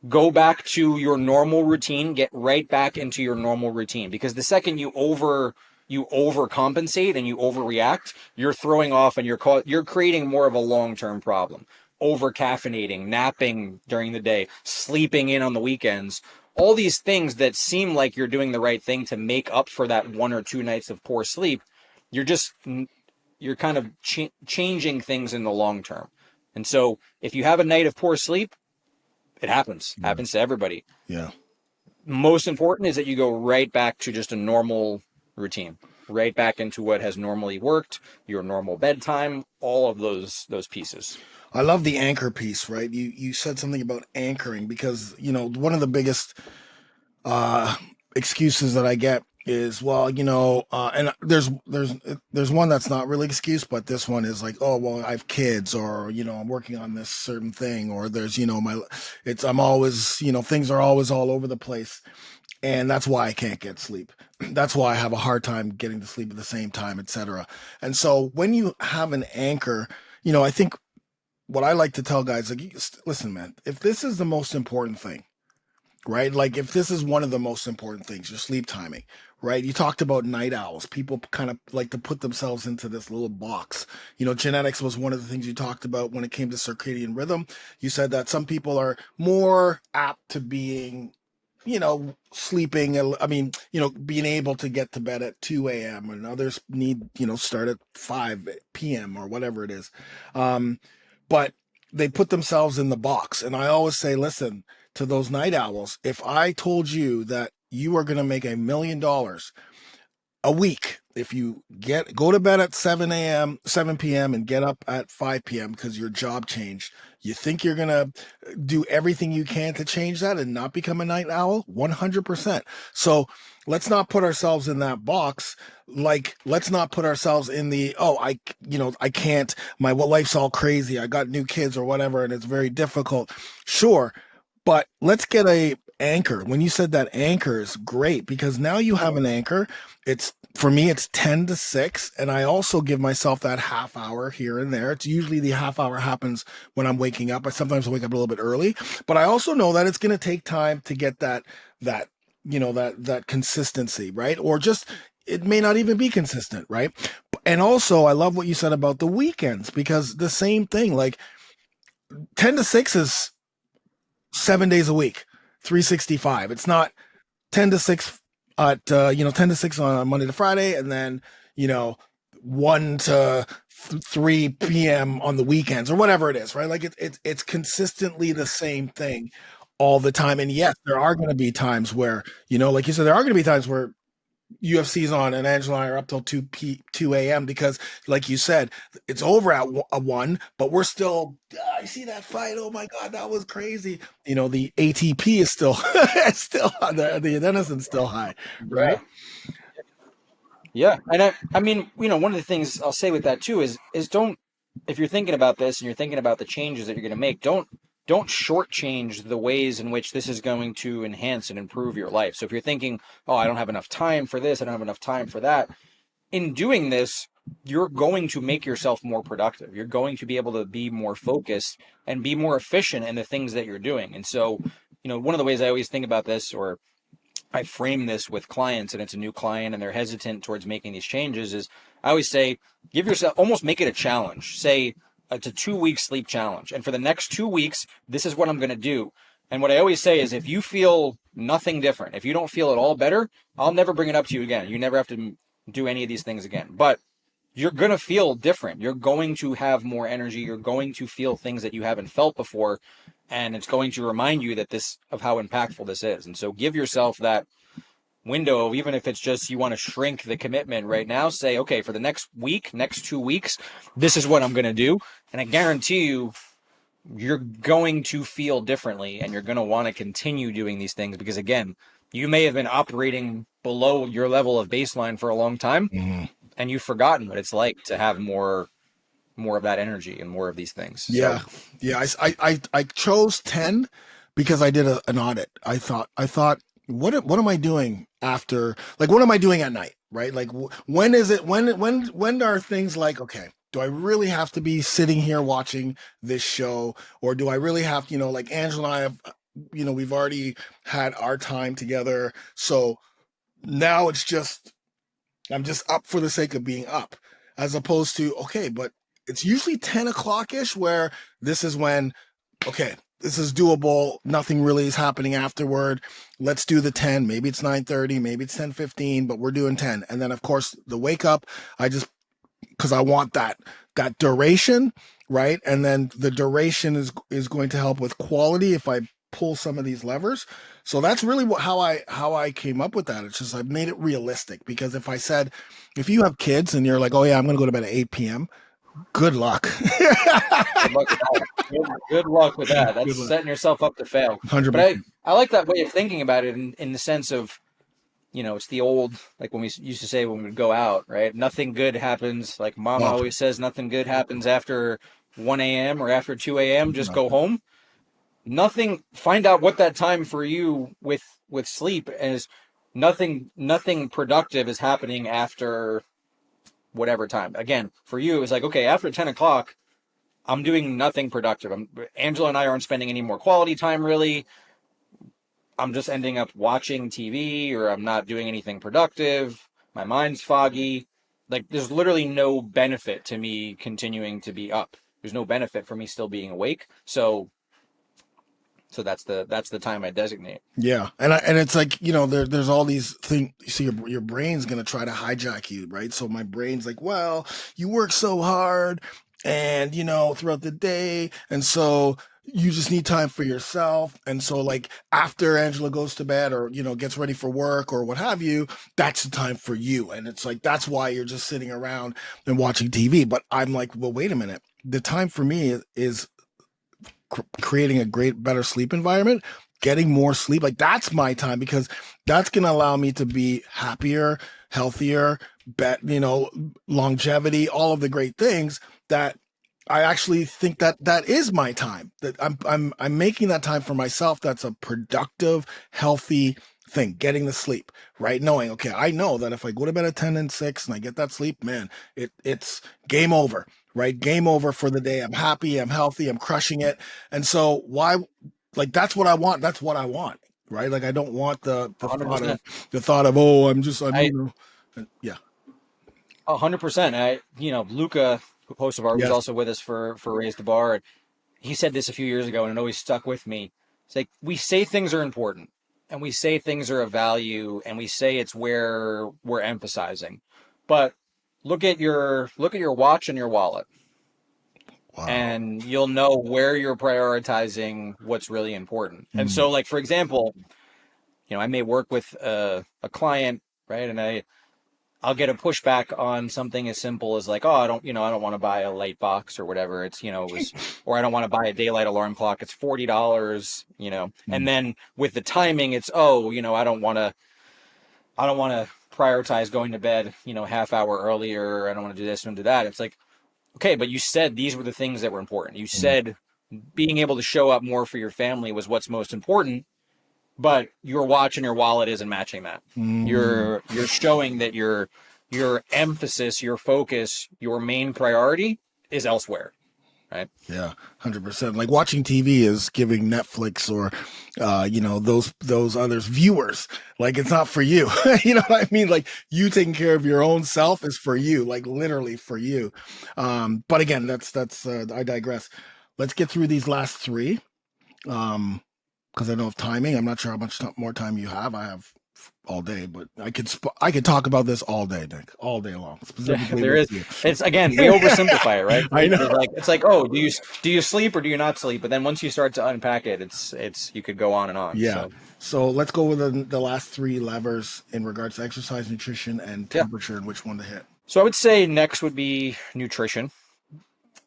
Go back to your normal routine, get right back into your normal routine, because the second you overcompensate and you overreact, you're throwing off and you're creating more of a long-term problem. Over caffeinating, napping during the day, sleeping in on the weekends, all these things that seem like you're doing the right thing to make up for that 1 or 2 nights of poor sleep, you're just you're kind of changing things in the long term. And so if you have a night of poor sleep, it happens to everybody. Yeah. Most important is that you go right back to just a normal routine, right back into what has normally worked, your normal bedtime, all of those pieces. I love the anchor piece, right? You said something about anchoring because, one of the biggest excuses that I get is, well, and there's one that's not really excuse, but this one is like, oh, well, I have kids, or I'm working on this certain thing, or there's I'm always, things are always all over the place, and that's why I can't get sleep. That's why I have a hard time getting to sleep at the same time, etc. And so when you have an anchor, I think what I like to tell guys, like, listen, man, if this is the most important thing, right? Like, if this is one of the most important things, your sleep timing, right? You talked about night owls. People kind of like to put themselves into this little box. Genetics was one of the things you talked about when it came to circadian rhythm. You said that some people are more apt to being, sleeping. I mean, being able to get to bed at 2 a.m. and others need, start at 5 p.m. or whatever it is. But they put themselves in the box. And I always say, listen, to those night owls, if I told you that you are going to make $1 million a week if you go to bed at 7 p.m. and get up at 5 p.m. because your job changed, you think you're going to do everything you can to change that and not become a night owl? 100%. So let's not put ourselves in that box. Like, let's not put ourselves in the, I can't, my life's all crazy, I got new kids or whatever, and it's very difficult. Sure. But let's get a anchor. When you said that, anchor is great because now you have an anchor. For me, it's 10 to 6. And I also give myself that half hour here and there. It's usually the half hour happens when I'm waking up. I sometimes wake up a little bit early, but I also know that it's going to take time to get that consistency, right? Or just, it may not even be consistent, right? And also I love what you said about the weekends, because the same thing, like 10 to 6 is 7 days a week, 365. It's not 10 to 6 at 10 to 6 on Monday to Friday, and then 1 to 3 p.m. on the weekends, or whatever it is, right? Like it's consistently the same thing all the time. And yes, there are going to be times where, like you said, there are going to be times where UFC's on and Angela and I are up till 2 a.m. because, like you said, it's over at 1, but we're still, I see that fight. Oh my God, that was crazy. The ATP is still, still the adenosine still high, right? Yeah. And I mean, one of the things I'll say with that too is don't, if you're thinking about this and you're thinking about the changes that you're going to make, don't shortchange the ways in which this is going to enhance and improve your life. So if you're thinking, oh, I don't have enough time for this, I don't have enough time for that, in doing this, you're going to make yourself more productive. You're going to be able to be more focused and be more efficient in the things that you're doing. And so, one of the ways I always think about this, or I frame this with clients, and it's a new client and they're hesitant towards making these changes, is I always say, give yourself, almost make it a challenge. Say it's a 2-week sleep challenge. And for the next 2 weeks, this is what I'm going to do. And what I always say is, if you feel nothing different, if you don't feel at all better, I'll never bring it up to you again. You never have to do any of these things again. But you're going to feel different. You're going to have more energy. You're going to feel things that you haven't felt before. And it's going to remind you of how impactful this is. And so give yourself that window, even if it's just you want to shrink the commitment right now. Say, okay, for the next 2 weeks, this is what I'm going to do. And I guarantee you, you're going to feel differently and you're going to want to continue doing these things, because again, you may have been operating below your level of baseline for a long time, and you've forgotten what it's like to have more of that energy and more of these things. Yeah. So, yeah. I chose 10 because I did an audit. I thought what am I doing after, like, what am I doing at night, right? Like, when is it, when are things like, okay, do I really have to be sitting here watching this show, or do I really have to, like Angela and I have, we've already had our time together, so now it's just, I'm just up for the sake of being up, as opposed to, okay, but it's usually 10 o'clock ish where this is when, okay, this is doable. Nothing really is happening afterward. Let's do the 10. Maybe it's 9:30, maybe it's 10:15, but we're doing 10. And then of course the wake up, I just, because I want that duration, right? And then the duration is going to help with quality if I pull some of these levers. So that's really how I came up with that. It's just I've made it realistic, because if I said, if you have kids and you're like, oh yeah, I'm going to go to bed at 8 p.m. Good luck. Good luck with that. Good luck with that. That's setting yourself up to fail. 100%. But I like that way of thinking about it in the sense of, it's the old, like when we used to say when we'd go out, right? Nothing good happens. Like mom always says, nothing good happens after 1 a.m. or after 2 a.m. Just go home. Nothing. Find out what that time for you with sleep is. Nothing productive is happening after whatever time. Again, for you, it was like, okay, after 10 o'clock, I'm doing nothing productive. Angela and I aren't spending any more quality time, really. I'm just ending up watching TV, or I'm not doing anything productive. My mind's foggy. Like, there's literally no benefit to me continuing to be up. There's no benefit for me still being awake. So that's the time I designate. Yeah, and it's like, there's all these things. You see, your brain's gonna try to hijack you, right? So my brain's like, well, you work so hard, and throughout the day, and so you just need time for yourself. And so, like, after Angela goes to bed, or gets ready for work or what have you, that's the time for you. And it's like, that's why you're just sitting around and watching TV. But I'm like, well, wait a minute. The time for me is creating a better sleep environment, getting more sleep. Like, that's my time, because that's going to allow me to be happier, healthier, longevity, all of the great things that I actually think that is my time, that I'm making that time for myself. That's a productive, healthy thing, getting the sleep, right? Knowing, okay, I know that if I go to bed at 10 and 6 and I get that sleep, man, it's game over, right? Game over for the day. I'm happy, I'm healthy, I'm crushing it. And so why, like, that's what I want. That's what I want, right? Like, I don't want the thought of, oh, yeah. 100%. Luca, host of art, was also with us for Raise the Bar. And he said this a few years ago, and it always stuck with me. It's like, we say things are important, and we say things are of value, and we say it's where we're emphasizing. But look at your watch and your wallet. Wow. And you'll know where you're prioritizing what's really important. And so, like, for example, I may work with a client, right? And I'll get a pushback on something as simple as like, oh, I don't want to buy a light box or whatever. It's, or I don't want to buy a daylight alarm clock. It's $40, and then with the timing, it's, oh, I don't want to prioritize going to bed, half hour earlier. I don't want to do this and do that. It's like, okay, but you said these were the things that were important. You said being able to show up more for your family was what's most important. But your watch and your wallet isn't matching that. You're showing that your emphasis, your focus, your main priority is elsewhere, right? Yeah, 100%. Like, watching TV is giving Netflix or, those others viewers. Like, it's not for you. You know what I mean? Like, you taking care of your own self is for you, like, literally for you. But again, that's I digress. Let's get through these last three. Because I know of timing. I'm not sure how much more time you have. I have all day, but I could talk about this all day, Nick, all day long. Specifically, there is. It's, again, we oversimplify it, right? I know. It's like, oh, do you sleep or do you not sleep? But then once you start to unpack it, it's you could go on and on. Yeah. So let's go with the last three levers in regards to exercise, nutrition, and temperature, and which one to hit. So I would say next would be nutrition.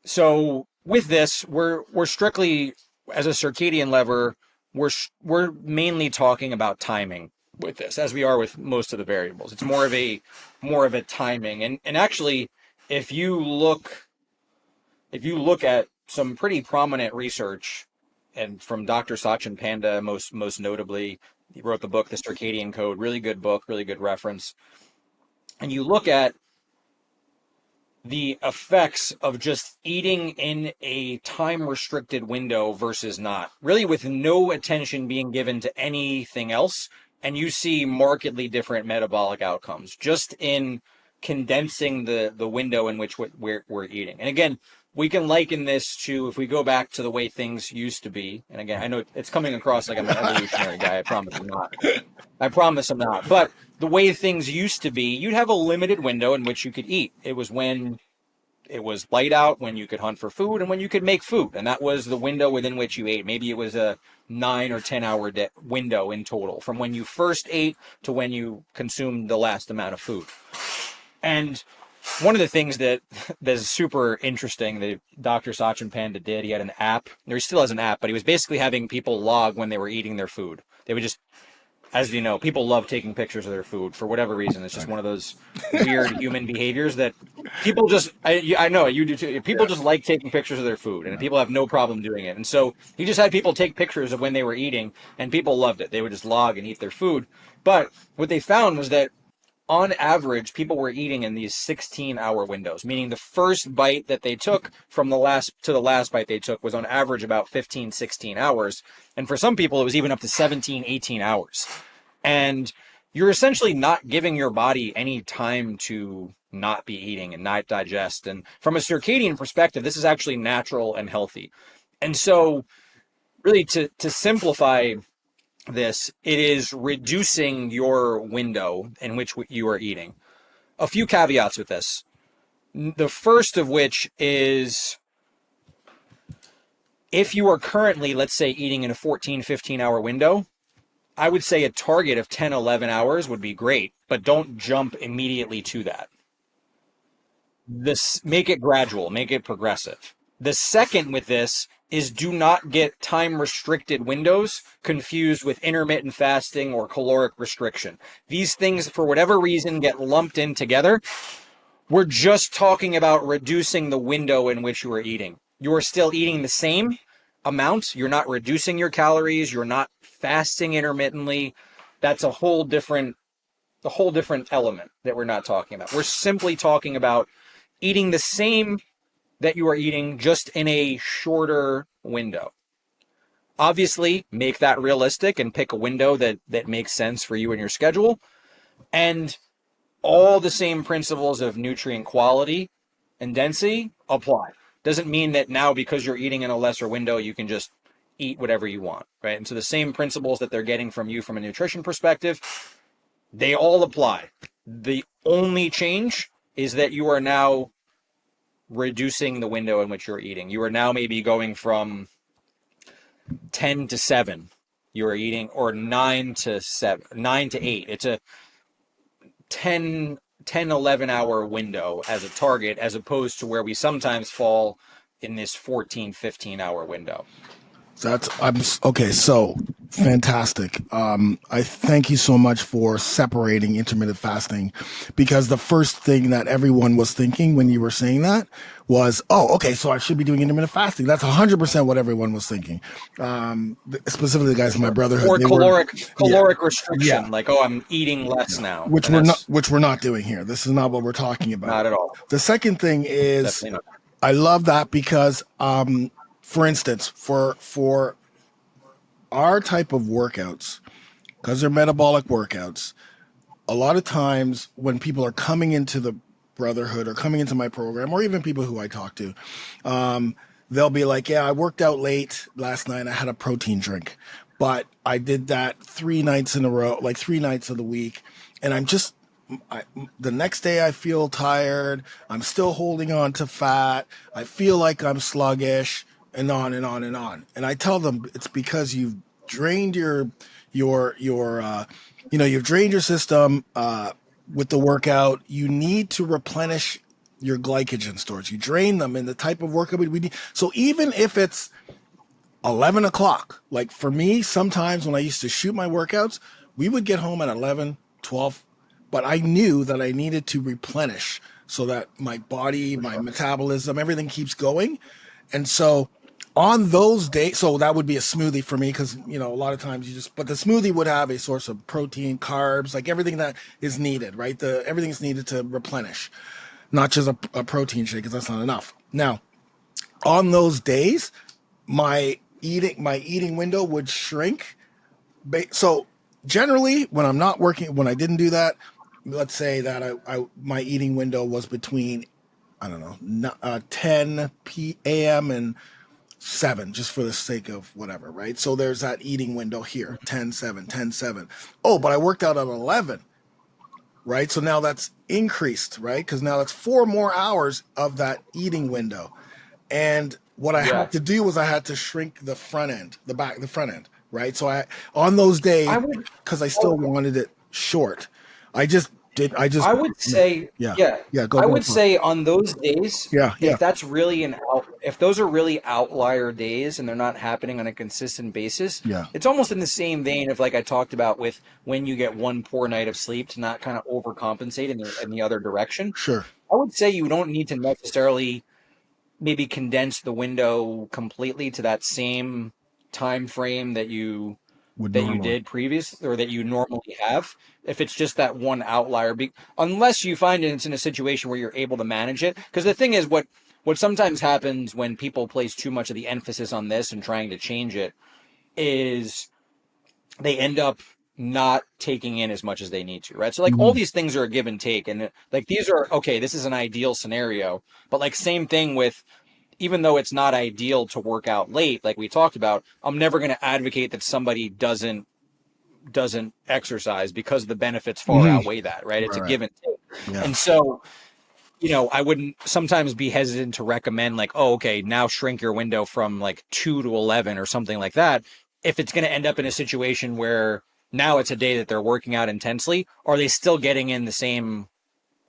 So with this, we're strictly, as a circadian lever, we're mainly talking about timing with this, as we are with most of the variables. It's more of a timing. And actually, if you look at some pretty prominent research, and from Dr. Sachin Panda most notably, He wrote the book, The Circadian Code, really good book, really good reference. And you look at the effects of just eating in a time restricted window versus not, really with no attention being given to anything else. And you see markedly different metabolic outcomes just in condensing the window in which we're eating. And again, we can liken this to, if we go back to the way things used to be. And again, I know it's coming across like I'm an evolutionary guy. I promise I'm not. I promise I'm not. But the way things used to be, you'd have a limited window in which you could eat. It was when it was light out, when you could hunt for food, and when you could make food. And that was the window within which you ate. Maybe it was a 9 or 10 hour window in total, from when you first ate to when you consumed the last amount of food. And one of the things that's super interesting that Dr. Sachin Panda did, he had an app, or he still has an app, but he was basically having people log when they were eating their food. They would just, as you know, people love taking pictures of their food for whatever reason. It's just one of those weird human behaviors that people just, I know you do too. People just like taking pictures of their food, and people have no problem doing it. And so he just had people take pictures of when they were eating, and people loved it. They would just log and eat their food. But what they found was that on average, people were eating in these 16-hour windows, meaning the first bite that they took from the last bite they took was on average about 15, 16 hours. And for some people, it was even up to 17, 18 hours. And you're essentially not giving your body any time to not be eating and not digest. And from a circadian perspective, this is actually natural and healthy. And so really to simplify this, it is reducing your window in which you are eating. A few caveats with this. The first of which is, if you are currently, let's say, eating in a 14, 15-hour window, I would say a target of 10, 11 hours would be great, but don't jump immediately to that. Make it gradual, make it progressive. The second with this is, do not get time restricted windows confused with intermittent fasting or caloric restriction. These things, for whatever reason, get lumped in together. We're just talking about reducing the window in which you are eating. You are still eating the same amount. You're not reducing your calories. You're not fasting intermittently. That's a whole different element that we're not talking about. We're simply talking about eating the same that you are eating, just in a shorter window. Obviously, make that realistic and pick a window that makes sense for you and your schedule. And all the same principles of nutrient quality and density apply. Doesn't mean that now, because you're eating in a lesser window, you can just eat whatever you want, right? And so the same principles that they're getting from you from a nutrition perspective, they all apply. The only change is that you are now reducing the window in which you're eating. You are now maybe going from 10 to 7. You are eating, or 9 to 7, 9 to 8. It's a 10, 11 hour window as a target, as opposed to where we sometimes fall in this 14, 15 hour window. Okay. So fantastic. I thank you so much for separating intermittent fasting, because the first thing that everyone was thinking when you were saying that was, oh, okay, so I should be doing intermittent fasting. That's 100% what everyone was thinking. Specifically the guys in my brotherhood. Or caloric restriction. Yeah. Like, oh, I'm eating less now. Which we're not doing here. This is not what we're talking about. Not at all. The second thing is, I love that because, for instance, for our type of workouts, because they're metabolic workouts, a lot of times when people are coming into the brotherhood or coming into my program, or even people who I talk to, they'll be like, yeah, I worked out late last night. I had a protein drink, but I did that 3 nights in a row, like 3 nights of the week. And the next day I feel tired. I'm still holding on to fat. I feel like I'm sluggish, and on and on and on. And I tell them it's because you've drained you've drained your system with the workout. You need to replenish your glycogen stores. You drain them in the type of workout we need. So even if it's 11 o'clock, like for me, sometimes when I used to shoot my workouts, we would get home at 11, 12, but I knew that I needed to replenish so that my body, my metabolism, everything keeps going. And so On those days, so that would be a smoothie for me because, a lot of times but the smoothie would have a source of protein, carbs, like everything that is needed, right? Everything is needed to replenish, not just a protein shake because that's not enough. Now, on those days, my eating window would shrink. So generally, when I'm not working, when I didn't do that, let's say that my eating window was between, I don't know, 10 p.m. and 7, just for the sake of whatever, right? So there's that eating window here, 10, 7, 10, 7. Oh, but I worked out at 11, right? So now that's increased, right? Because now that's 4 more hours of that eating window. And what I had to do was I had to shrink the front end, the front end, right? So on those days, because I still wanted it short, I would say, go. I would say on those days, Yeah. if that's really if those are really outlier days and they're not happening on a consistent basis, it's almost in the same vein of like I talked about with when you get one poor night of sleep to not kind of overcompensate in the other direction. Sure. I would say you don't need to necessarily maybe condense the window completely to that same time frame that you did previous or that you normally have. If it's just that one outlier, unless you find it's in a situation where you're able to manage it. Because the thing is, what sometimes happens when people place too much of the emphasis on this and trying to change it is they end up not taking in as much as they need to, right? So like all these things are a give and take, and like these are okay, this is an ideal scenario, but like same thing with, even though it's not ideal to work out late, like we talked about, I'm never going to advocate that somebody doesn't exercise because the benefits far outweigh that, right? It's a give and take. And so, I wouldn't sometimes be hesitant to recommend like, oh, okay, now shrink your window from like 2 to 11 or something like that. If it's going to end up in a situation where now it's a day that they're working out intensely, are they still getting in the same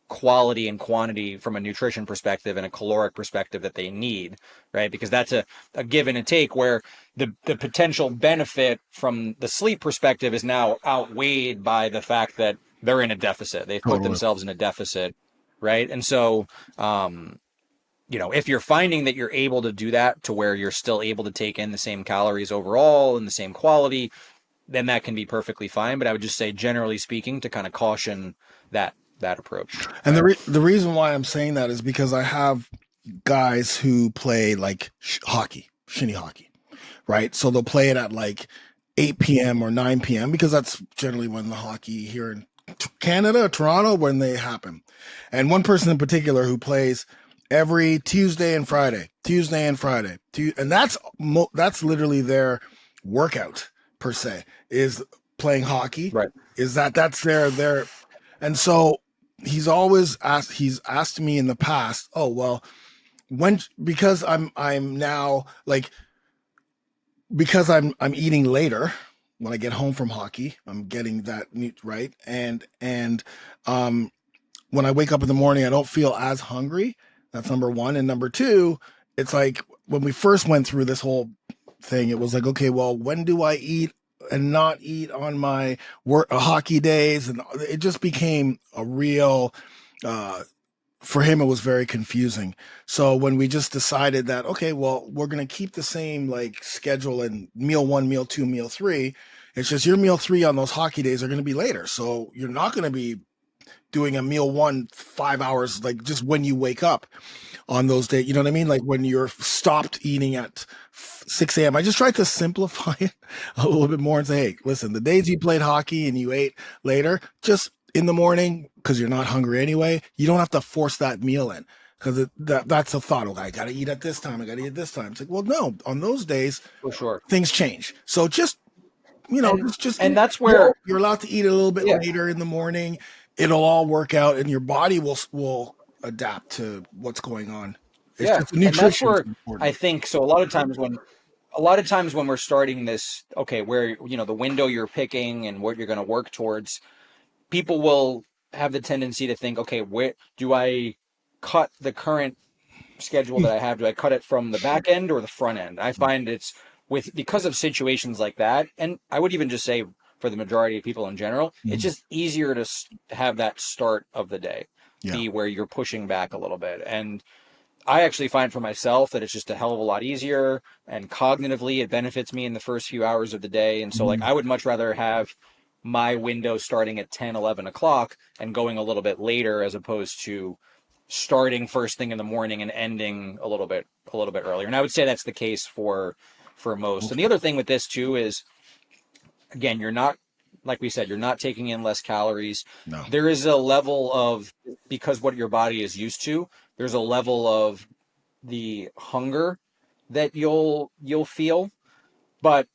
quality and quantity from a nutrition perspective and a caloric perspective that they need, right? Because that's a give and a take where the potential benefit from the sleep perspective is now outweighed by the fact that they're in a deficit. They've put themselves in a deficit, right? And so, if you're finding that you're able to do that to where you're still able to take in the same calories overall and the same quality, then that can be perfectly fine. But I would just say, generally speaking, to kind of caution that approach. And the reason why I'm saying that is because I have guys who play like shinny hockey, right? So they'll play it at like 8 p.m. or 9 p.m. because that's generally when the hockey here in Canada, Toronto, when they happen. And one person in particular who plays every Tuesday and Friday, and that's literally their workout per se, is playing hockey. Right. That's their and so he's asked me in the past, oh well, because I'm now like, because I'm eating later when I get home from hockey, I'm getting that right, and when I wake up in the morning, I don't feel as hungry. That's number one. And number two, it's like when we first went through this whole thing, it was like, okay, well, when do I eat and not eat on my hockey days? And it just became a real, for him, it was very confusing. So when we just decided that, okay, well, we're going to keep the same like schedule and meal 1, meal 2, meal 3. It's just your meal 3 on those hockey days are going to be later. So you're not going to be doing a meal 1 5 hours, like just when you wake up on those days, you know what I mean? Like when you're stopped eating at 6 a.m. I just tried to simplify it a little bit more and say, hey, listen, the days you played hockey and you ate later, just in the morning, because you're not hungry anyway, you don't have to force that meal in, because that's a thought. Okay, I got to eat at this time. I got to eat at this time. It's like, well, no, on those days, for sure, things change. So just, and that's where you're allowed to eat a little bit later in the morning. It'll all work out, and your body will adapt to what's going on. It's just and that's where I think so. A lot of times when we're starting this, okay, where the window you're picking and what you're going to work towards, people will have the tendency to think, okay, where do I cut the current schedule that I have? Do I cut it from the back end or the front end? I find because of situations like that, and I would even just say for the majority of people in general, it's just easier to have that start of the day be where you're pushing back a little bit. And I actually find for myself that it's just a hell of a lot easier, and cognitively it benefits me in the first few hours of the day. And so like Mhm. I would much rather have my window starting at 10, 11 o'clock and going a little bit later, as opposed to starting first thing in the morning and ending a little bit earlier. And I would say that's the case for most. And the Okay. other thing with this too is, again, you're not, like we said, you're not taking in less calories. No. There is a level of, because what your body is used to, there's a level of the hunger that you'll feel. But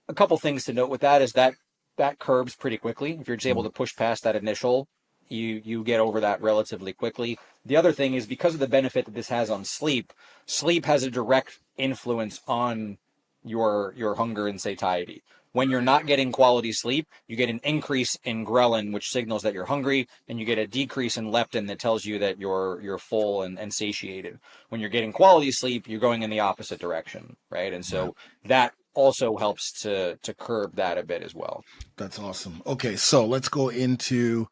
a couple things to note with that is that that curbs pretty quickly. If you're just able Mm. to push past that initial, you get over that relatively quickly. The other thing is, because of the benefit that this has on sleep, sleep has a direct influence on your hunger and satiety. When you're not getting quality sleep, you get an increase in ghrelin, which signals that you're hungry, and you get a decrease in leptin that tells you that you're full and satiated. When you're getting quality sleep, you're going in the opposite direction, right? And Right. so that also helps to curb that a bit as well. That's awesome. Okay, so let's go into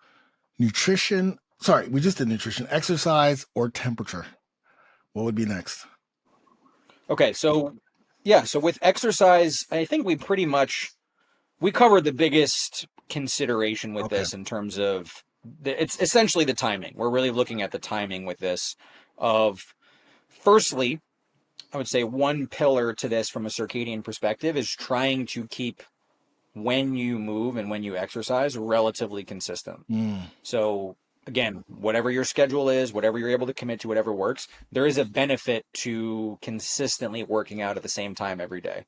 nutrition. Sorry, we just did nutrition, exercise, or temperature. What would be next? Okay, so yeah, so with exercise, I think we covered the biggest consideration with Okay. this in terms of it's essentially the timing. We're really looking at the timing with this of, firstly, I would say one pillar to this from a circadian perspective is trying to keep when you move and when you exercise relatively consistent. Mm. So again, whatever your schedule is, whatever you're able to commit to, whatever works, there is a benefit to consistently working out at the same time every day,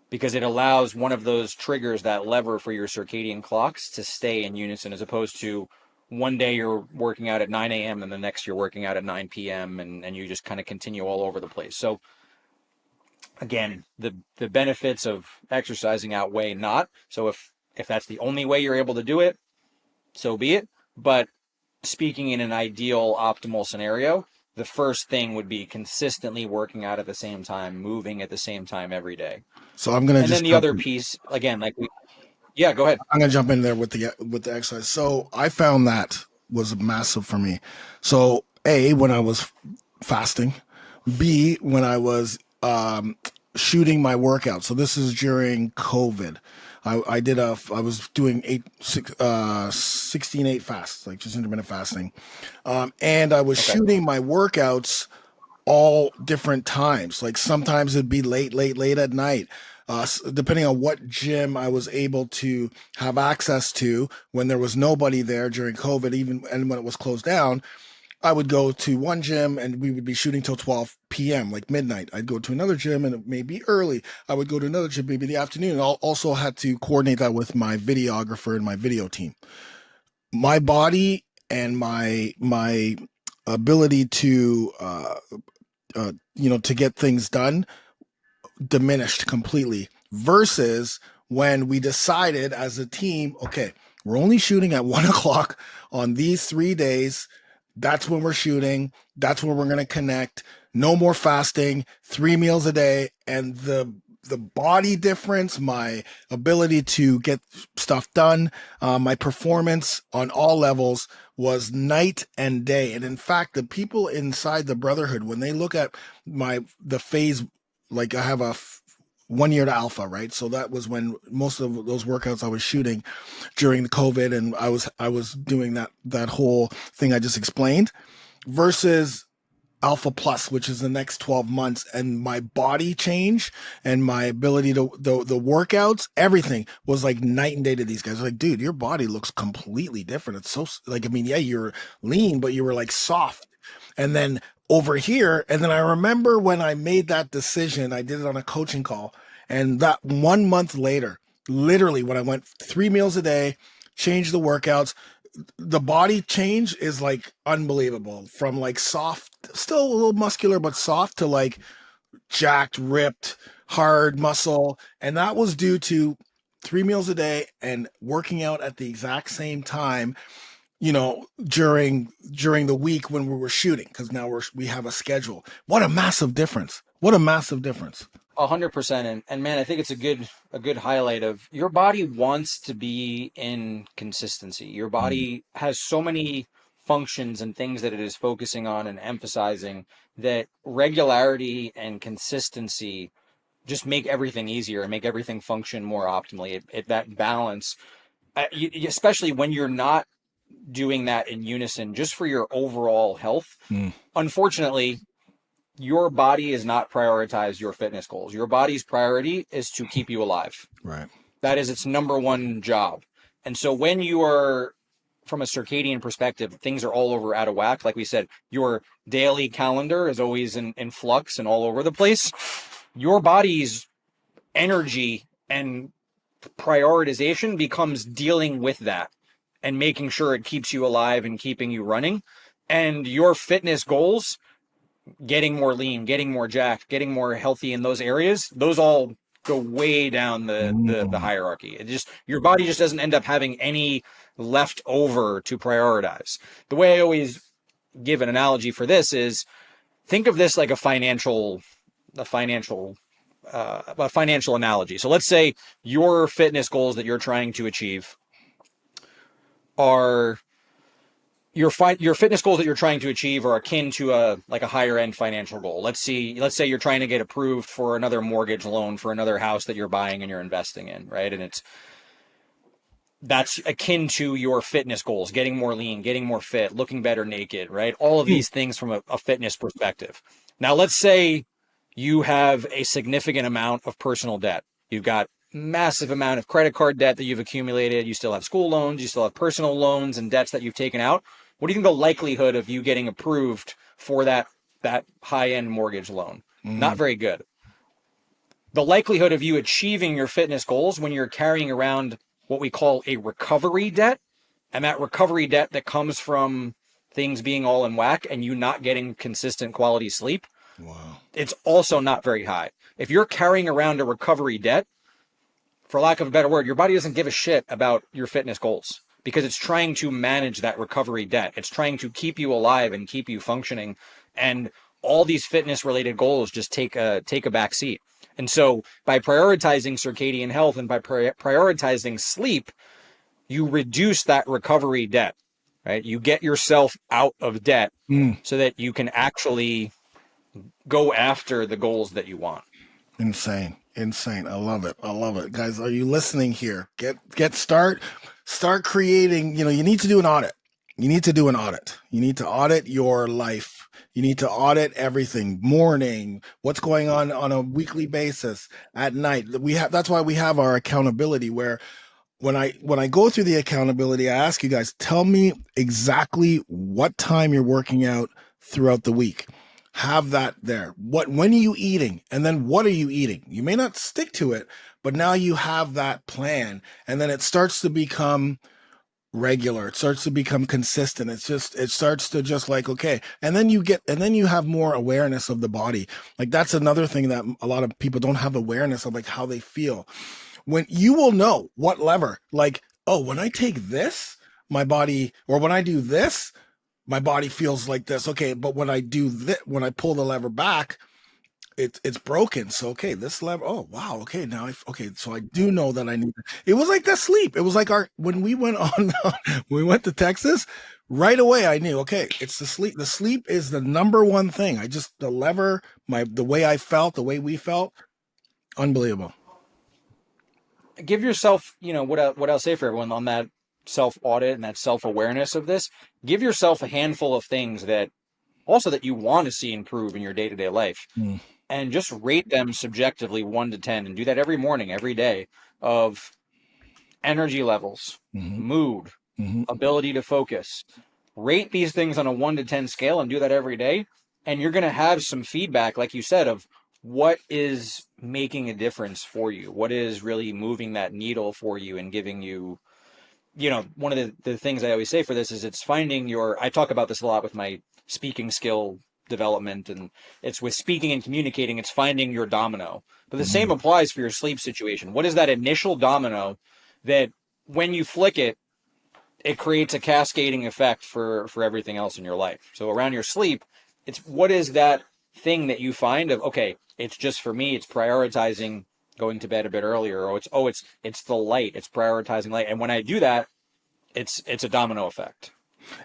because it allows one of those triggers, that lever for your circadian clocks, to stay in unison, as opposed to one day you're working out at 9 a.m. and the next you're working out at 9 p.m. and you just kind of continue all over the place. So again, the benefits of exercising outweigh not. So if that's the only way you're able to do it, so be it. But speaking in an ideal, optimal scenario, the first thing would be consistently working out at the same time, moving at the same time every day. So I'm gonna And then just the jump other in. piece, again, like yeah, go ahead. I'm gonna jump in there with the exercise. So I found that was massive for me. So A, when I was fasting, B, when I was shooting my workout. So this is during COVID. I was doing 16/8 fasts, like just intermittent fasting. And I was Okay. shooting my workouts all different times. Like sometimes it'd be late at night. Depending on what gym I was able to have access to when there was nobody there during COVID, even and when it was closed down, I would go to one gym and we would be shooting till 12 p.m., like midnight. I'd go to another gym and it may be early. I would go to another gym maybe in the afternoon. I also had to coordinate that with my videographer and my video team. My body and my ability to to get things done diminished completely versus when we decided as a team, okay, we're only shooting at 1 o'clock on these 3 days. That's when we're shooting. That's when we're going to connect. No more fasting, 3 meals a day. And the body difference, my ability to get stuff done, my performance on all levels was night and day. And in fact, the people inside the brotherhood, when they look at the phase, like I have a 1 year to alpha, right? So that was when most of those workouts I was shooting during the COVID, and I was doing that whole thing I just explained versus alpha plus, which is the next 12 months, and my body change and my ability to the workouts, everything was like night and day to these guys. Like, dude, your body looks completely different. It's so like, I mean, yeah, you're lean, but you were like soft. And then over here, and then I remember when I made that decision, I did it on a coaching call, and that 1 month later, literally when I went 3 meals a day, changed the workouts, the body change is like unbelievable, from like soft, still a little muscular but soft, to like jacked, ripped, hard muscle. And that was due to 3 meals a day and working out at the exact same time, during the week when we were shooting, because now we have a schedule. What a massive difference. What a massive difference. 100%. And man, I think it's a good highlight of, your body wants to be in consistency. Your Mm. body has so many functions and things that it is focusing on and emphasizing, that regularity and consistency just make everything easier and make everything function more optimally. That balance, especially when you're not doing that in unison just for your overall health. Unfortunately, your body is not prioritized your fitness goals. Your body's priority is to keep you alive. Right. That is its number one job. And so when you are, from a circadian perspective, things are all over out of whack. Like we said, your daily calendar is always in flux and all over the place. Your body's energy and prioritization becomes dealing with that and making sure it keeps you alive and keeping you running. And your fitness goals, getting more lean, getting more jacked, getting more healthy in those areas, those all go way down the hierarchy. It just, your body just doesn't end up having any left over to prioritize. The way I always give an analogy for this is, think of this like a financial analogy. So let's say your fitness goals that you're trying to achieve are your fitness goals that you're trying to achieve are akin to a higher end financial goal. Let's say you're trying to get approved for another mortgage loan for another house that you're buying and you're investing in, right? And that's akin to your fitness goals, getting more lean, getting more fit, looking better naked, right? All of these things from a fitness perspective. Now, let's say you have a significant amount of personal debt. You've got massive amount of credit card debt that you've accumulated. You still have school loans, you still have personal loans and debts that you've taken out. What do you think the likelihood of you getting approved for that high-end mortgage loan? Not very good. The likelihood of you achieving your fitness goals when you're carrying around what we call a recovery debt, and that recovery debt that comes from things being all in whack and you not getting consistent quality sleep, it's also not very high. If you're carrying around a recovery debt, for lack of a better word, your body doesn't give a shit about your fitness goals because it's trying to manage that recovery debt. It's trying to keep you alive and keep you functioning. And all these fitness related goals just take a back seat. And so by prioritizing circadian health and by prioritizing sleep, you reduce that recovery debt, right? You get yourself out of debt so that you can actually go after the goals that you want. Insane. I love it. Guys, are you listening here? Start creating, you need to do an audit. You need to audit your life. You need to audit everything, morning, what's going on a weekly basis, at night. That's why we have our accountability, where when I go through the accountability, I ask you guys, tell me exactly what time you're working out throughout the week. Have that there. When are you eating? And then what are you eating? You may not stick to it, but now you have that plan, and then it starts to become regular. It starts to become consistent. It starts to just like, okay. And then you have more awareness of the body. Like, that's another thing that a lot of people don't have awareness of, like how they feel. When you will know what lever, like, oh, when I take this, my body, or when I do this, my body feels like this. Okay. But when I do this, when I pull the lever back, it's broken. So, okay, this lever, oh, wow. Okay. Now, so I do know that I need, it was like the sleep. It was like when we went when we went to Texas, right away, I knew, okay, it's the sleep. The sleep is the number one thing. The lever, the way I felt, the way we felt, unbelievable. Give yourself, what I'll say for everyone on that self-audit and that self-awareness of this, give yourself a handful of things that you want to see improve in your day-to-day life. And just rate them subjectively 1 to 10, and do that every morning, every day, of energy levels, mood, ability to focus. Rate these things on a 1 to 10 scale and do that every day. And you're going to have some feedback, like you said, of what is making a difference for you, what is really moving that needle for you and giving you, one of the things I always say for this is it's finding I talk about this a lot with my speaking skill development, and it's with speaking and communicating, it's finding your domino. But the same applies for your sleep situation. What is that initial domino that when you flick it, it creates a cascading effect for everything else in your life? So around your sleep, it's what is that thing that you find of, okay, it's just for me, it's prioritizing going to bed a bit earlier, or it's the light, it's prioritizing light. And when I do that, it's a domino effect.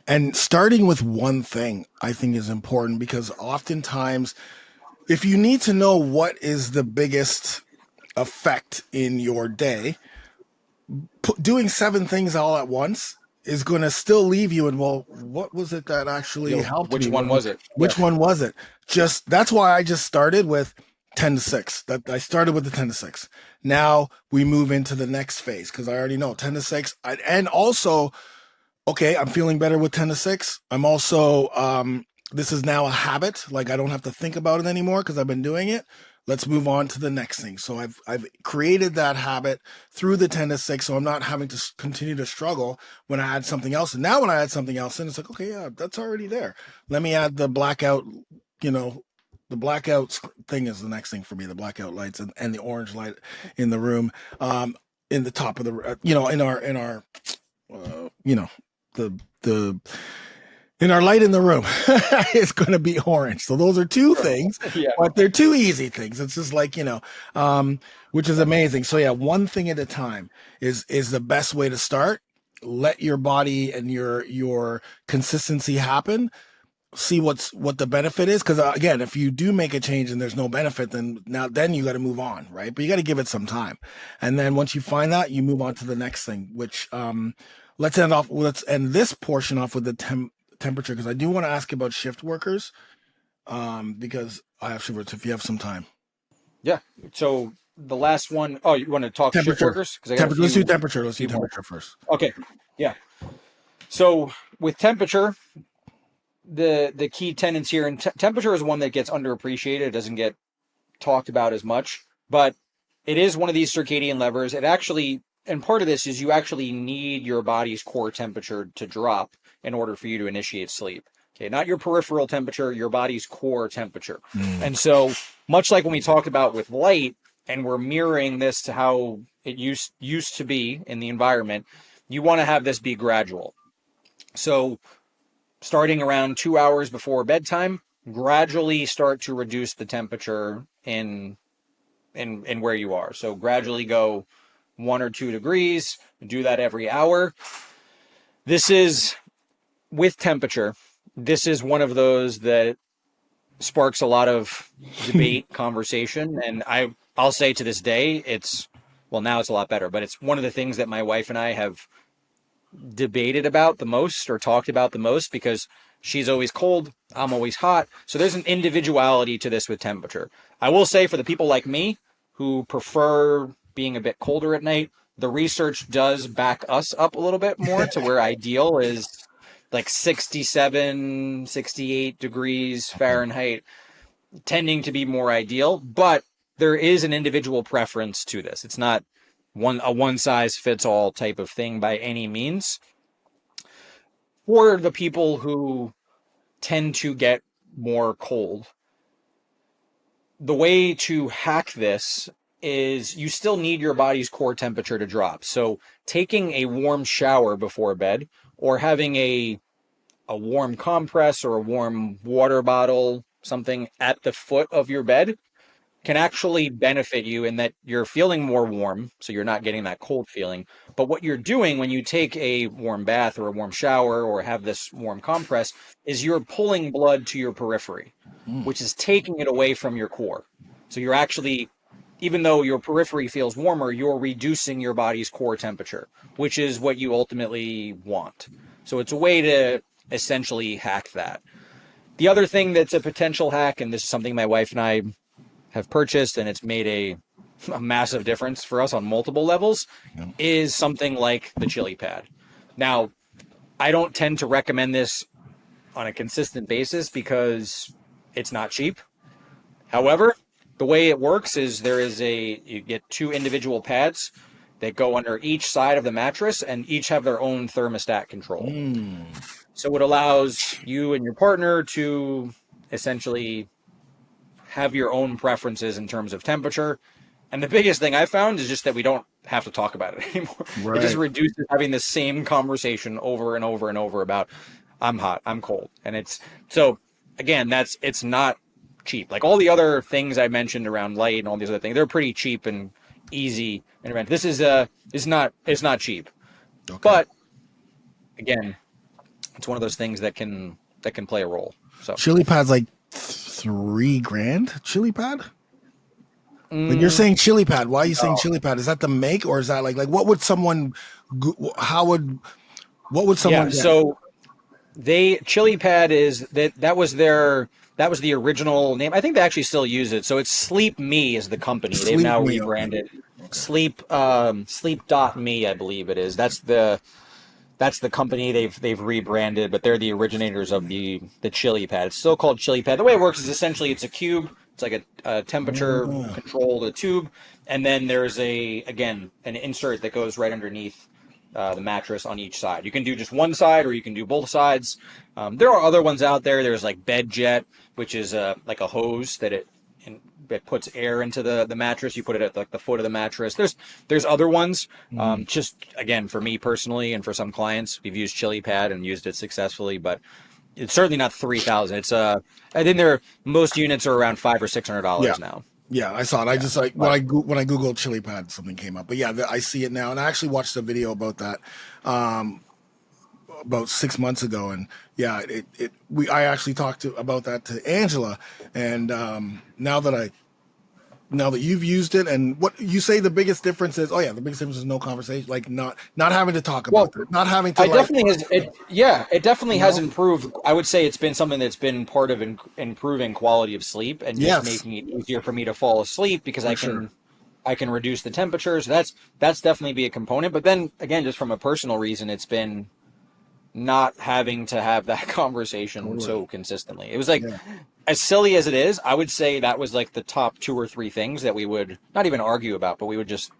And starting with one thing, I think, is important, because oftentimes, if you need to know what is the biggest effect in your day, doing 7 things all at once is going to still leave you in, well, what was it that actually helped Which me? one was it? Which one was it? Just that's why I just started with 10 to 6. That I started with the 10 to 6. Now we move into the next phase, because I already know 10 to 6. And also, okay, I'm feeling better with 10 to 6. I'm also, this is now a habit. Like, I don't have to think about it anymore because I've been doing it. Let's move on to the next thing. So I've created that habit through the 10 to 6. So I'm not having to continue to struggle when I add something else. And now when I add something else in, it's like, okay, yeah, that's already there. Let me add the blackout, the blackout thing is the next thing for me, the blackout lights and the orange light in the room, in the top of the, in our, the in our light in the room is going to be orange. So those are 2 things, Yeah. but they're 2 easy things. It's just like, which is amazing. So yeah, one thing at a time is the best way to start. Let your body and your consistency happen. See what the benefit is. Cause again, if you do make a change and there's no benefit, then you got to move on. Right. But you got to give it some time. And then once you find that, you move on to the next thing, which, let's end this portion off with the temperature, because I do want to ask about shift workers, because I have shift workers if you have some time. Yeah. So the last one, oh, you want to talk shift Temperature. workers? Because I got Let's do temperature. Let's do temperature first. Okay. Yeah. So with temperature, the key tenets here, and temperature is one that gets underappreciated. It doesn't get talked about as much, but it is one of these circadian levers. It actually, and part of this is you actually need your body's core temperature to drop in order for you to initiate sleep. Okay, not your peripheral temperature, your body's core temperature. And so, much like when we talked about with light, and we're mirroring this to how it used to be in the environment, you want to have this be gradual. So, starting around 2 hours before bedtime, gradually start to reduce the temperature in where you are. So gradually go 1 or 2 degrees, do that every hour. This is, with temperature, this is one of those that sparks a lot of debate, conversation. And I'll say to this day, now it's a lot better, but it's one of the things that my wife and I have debated about the most, or talked about the most, because she's always cold, I'm always hot. So there's an individuality to this with temperature. I will say, for the people like me who prefer being a bit colder at night, the research does back us up a little bit more to where ideal is like 67, 68 degrees Fahrenheit, tending to be more ideal. But there is an individual preference to this. It's not a one size fits all type of thing by any means. For the people who tend to get more cold, the way to hack this is you still need your body's core temperature to drop. So taking a warm shower before bed, or having a warm compress or a warm water bottle, something at the foot of your bed, can actually benefit you in that you're feeling more warm, so you're not getting that cold feeling. But what you're doing when you take a warm bath or a warm shower or have this warm compress is you're pulling blood to your periphery, which is taking it away from your core. So you're actually, even though your periphery feels warmer, you're reducing your body's core temperature, which is what you ultimately want. So it's a way to essentially hack that. The other thing that's a potential hack, and this is something my wife and I have purchased, and it's made a massive difference for us on multiple levels, is something like the chili pad. Now, I don't tend to recommend this on a consistent basis because it's not cheap. However, the way it works is you get 2 individual pads that go under each side of the mattress, and each have their own thermostat control. So it allows you and your partner to essentially have your own preferences in terms of temperature. And the biggest thing I found is just that we don't have to talk about it anymore. Right. It just reduces having the same conversation over and over and over about, I'm hot, I'm cold. And it's not cheap. Like all the other things I mentioned around light and all these other things, they're pretty cheap and easy. And this is it's not cheap. Okay. But again, it's one of those things that can play a role. So Chili Pad's like $3,000. Chili Pad. Like you're mm, saying Chili Pad. Why are you saying no. Chili Pad? Is that the make, or is that like what would someone? How would what would Yeah, someone get? so they Chili Pad is that was the original name. I think they actually still use it. So it's Sleep Me is the company. They've Sleep now me. Okay. rebranded Okay. Sleep.me, I believe it is. That's the company they've rebranded, but they're the originators of the Chili Pad. It's still called Chili Pad. The way it works is essentially it's a cube. It's like a temperature Ah, controlled tube, and then there's an insert that goes right underneath the mattress on each side. You can do just one side, or you can do both sides. There are other ones out there. There's like Bed Jet, which is like a hose that it puts air into the mattress. You put it at like the foot of the mattress. There's other ones. mm. Just again for me personally and for some clients, we've used Chili Pad and used it successfully, but it's certainly not 3,000. It's I think most units are around Yeah. $500 or $600 now. Yeah, I saw it. I Yeah, just like when but when I googled Chili Pad, something came up. But yeah, I see it now, and I actually watched a video about that about 6 months ago, and yeah, I actually talked about that to Angela, and now that you've used it, and what you say the biggest difference is, oh yeah, the biggest difference is no conversation, like not having to talk about well, that, not having to I like definitely has it. Yeah, it definitely you has know, improved. I would say it's been something that's been part of improving quality of sleep and just yes, making it easier for me to fall asleep because for sure. I can reduce the temperature. So that's definitely be a component. But then again, just from a personal reason, it's been not having to have that conversation Totally. so consistently. It was like Yeah. as silly as it is, I would say that was like the top two or three things that we would not even argue about, but we would just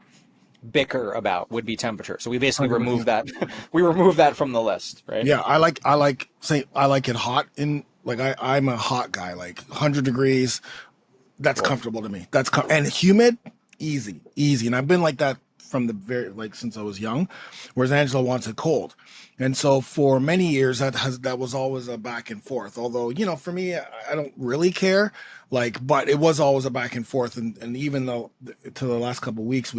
bicker about would be temperature. So we basically remove 100%. that we remove that from the list, right? Yeah, I like it hot in like I'm a hot guy, like 100 degrees. That's Well, comfortable to me. And humid, easy. And I've been like that from the very like since I was young, whereas Angela wants it cold. And so for many years that was always a back and forth. Although, for me, I don't really care. Like, but it was always a back and forth. And even though to the last couple of weeks,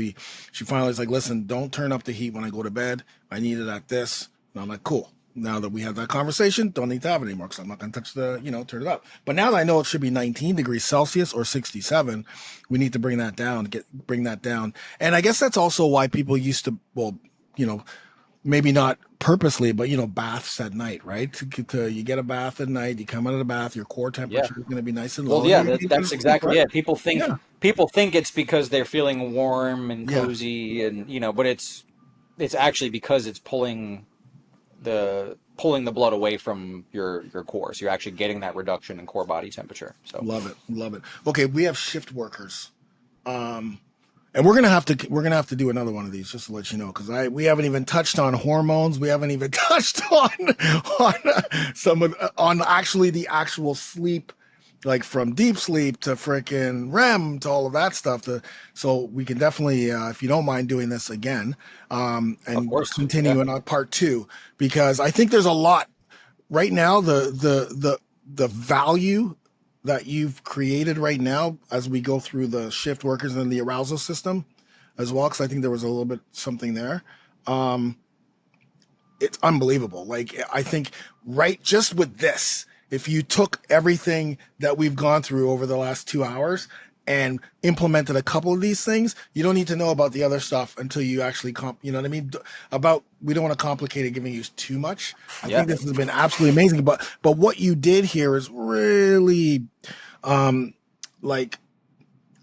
she finally was like, listen, don't turn up the heat when I go to bed. I need it at this. And I'm like, cool. Now that we had that conversation, don't need to have it anymore because I'm not going to touch turn it up. But now that I know it should be 19 degrees Celsius or 67, we need to bring that down. And I guess that's also why people used to, well, maybe not purposely, but baths at night, right? You get a bath at night, you come out of the bath, your core yeah. temperature is going to be nice and Well, low, and yeah, you're going to that's sleep, exactly right? it. Yeah, People think it's because they're feeling warm and yeah, cozy and but it's actually because it's pulling the blood away from your core. So you're actually getting that reduction in core body temperature. So love it. Okay, we have shift workers. And we're gonna have to do another one of these just to let you know because we haven't even touched on hormones. We haven't even touched on actually the actual sleep, like from deep sleep to frickin' REM to all of that stuff. So we can definitely, if you don't mind doing this again, of and course, yeah, continue in part two because I think there's a lot right now. The value that you've created right now as we go through the shift workers and the arousal system as well, because I think there was a little bit something there. It's unbelievable. Like I think right just with this, if you took everything that we've gone through over the last 2 hours and implemented a couple of these things, you don't need to know about the other stuff until you actually you know what I mean? We don't want to complicate it giving you too much. I yeah, think this has been absolutely amazing. But what you did here is really like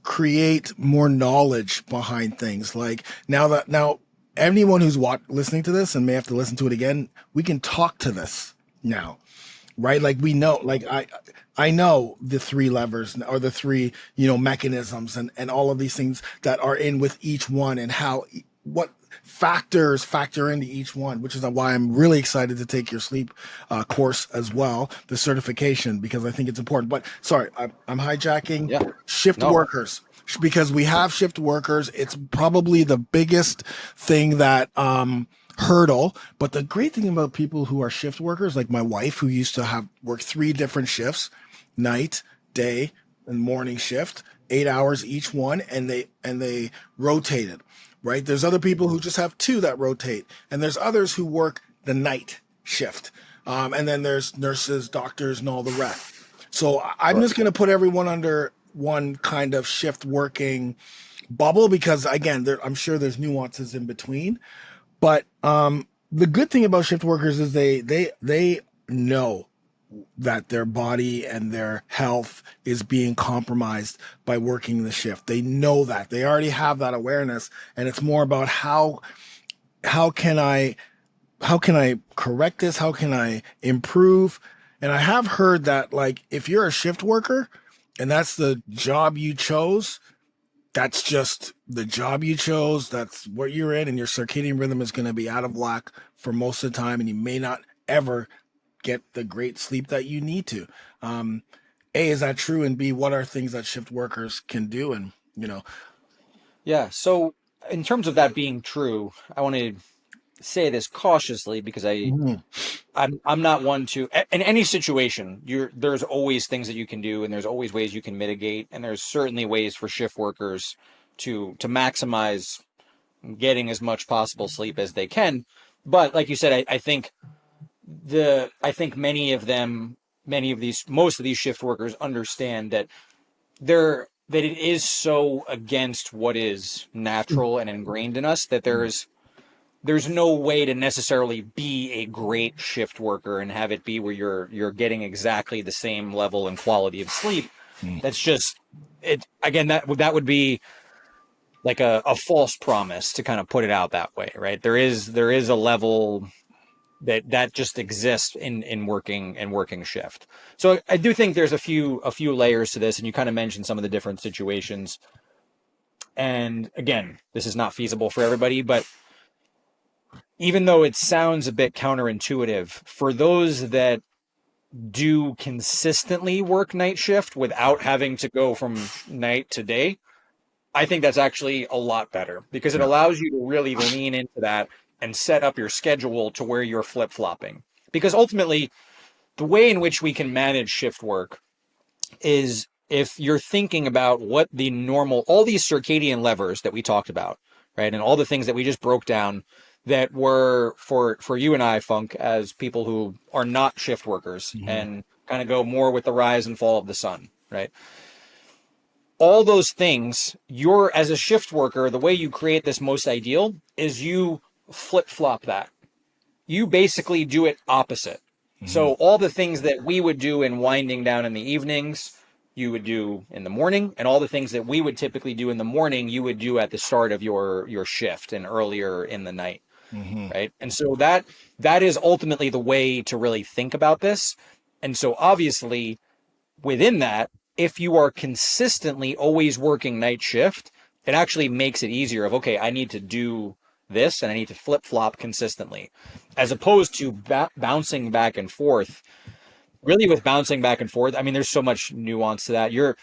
create more knowledge behind things. Like now anyone who's listening to this and may have to listen to it again, we can talk to this now, right? Like we know, like I know the three levers or the three, mechanisms and all of these things that are in with each one and how, what factors factor into each one, which is why I'm really excited to take your sleep course as well, the certification, because I think it's important. But sorry, I'm hijacking yeah. shift No, workers because we have shift workers. It's probably the biggest thing that, hurdle. But the great thing about people who are shift workers, like my wife, who used to have work 3 different shifts, night, day, and morning shift, 8 hours each one, and they rotated, right? There's other people who just have 2 that rotate, and there's others who work the night shift. And then there's nurses, doctors, and all the rest. So I'm Sure. just going to put everyone under one kind of shift working bubble because, again, I'm sure there's nuances in between. But the good thing about shift workers is they know that their body and their health is being compromised by working the shift. They know that. They already have that awareness, and it's more about how can I correct this? How can I improve? And I have heard that, like, if you're a shift worker and that's the job you chose, that's just the job you chose. That's what you're in, and your circadian rhythm is going to be out of whack for most of the time, and you may not ever get the great sleep that you need to. A, is that true? And B, what are things that shift workers can do? And, Yeah. So in terms of that being true, I want to say this cautiously because Mhm. I'm not one to in any situation there's always things that you can do and there's always ways you can mitigate and there's certainly ways for shift workers to maximize getting as much possible sleep as they can. But like you said, I think most of these shift workers understand that it is so against what is natural and ingrained in us that there's no way to necessarily be a great shift worker and have it be where you're getting exactly the same level and quality of sleep. That's just it again, that would be like a false promise to kind of put it out that way, right? There is a level that just exists in working shift. So I do think there's a few layers to this, and you kind of mentioned some of the different situations. And again, this is not feasible for everybody, but even though it sounds a bit counterintuitive, for those that do consistently work night shift without having to go from night to day, I think that's actually a lot better because it Yeah. allows you to really lean into that and set up your schedule to where you're flip flopping. Because ultimately, the way in which we can manage shift work is if you're thinking about what all these circadian levers that we talked about, right? And all the things that we just broke down that were for you and I, Funk, as people who are not shift workers Mhm. and kind of go more with the rise and fall of the sun, right? All those things, as a shift worker, the way you create this most ideal is you flip flop that. You basically do it opposite. Mhm. So all the things that we would do in winding down in the evenings, you would do in the morning, and all the things that we would typically do in the morning, you would do at the start of your shift and earlier in the night, Mhm. right? And so that is ultimately the way to really think about this. And so obviously within that, if you are consistently always working night shift, it actually makes it easier of, okay, I need to do this and I need to flip flop consistently, as opposed to bouncing back and forth. Really, with bouncing back and forth, I mean, there's so much nuance to that. You're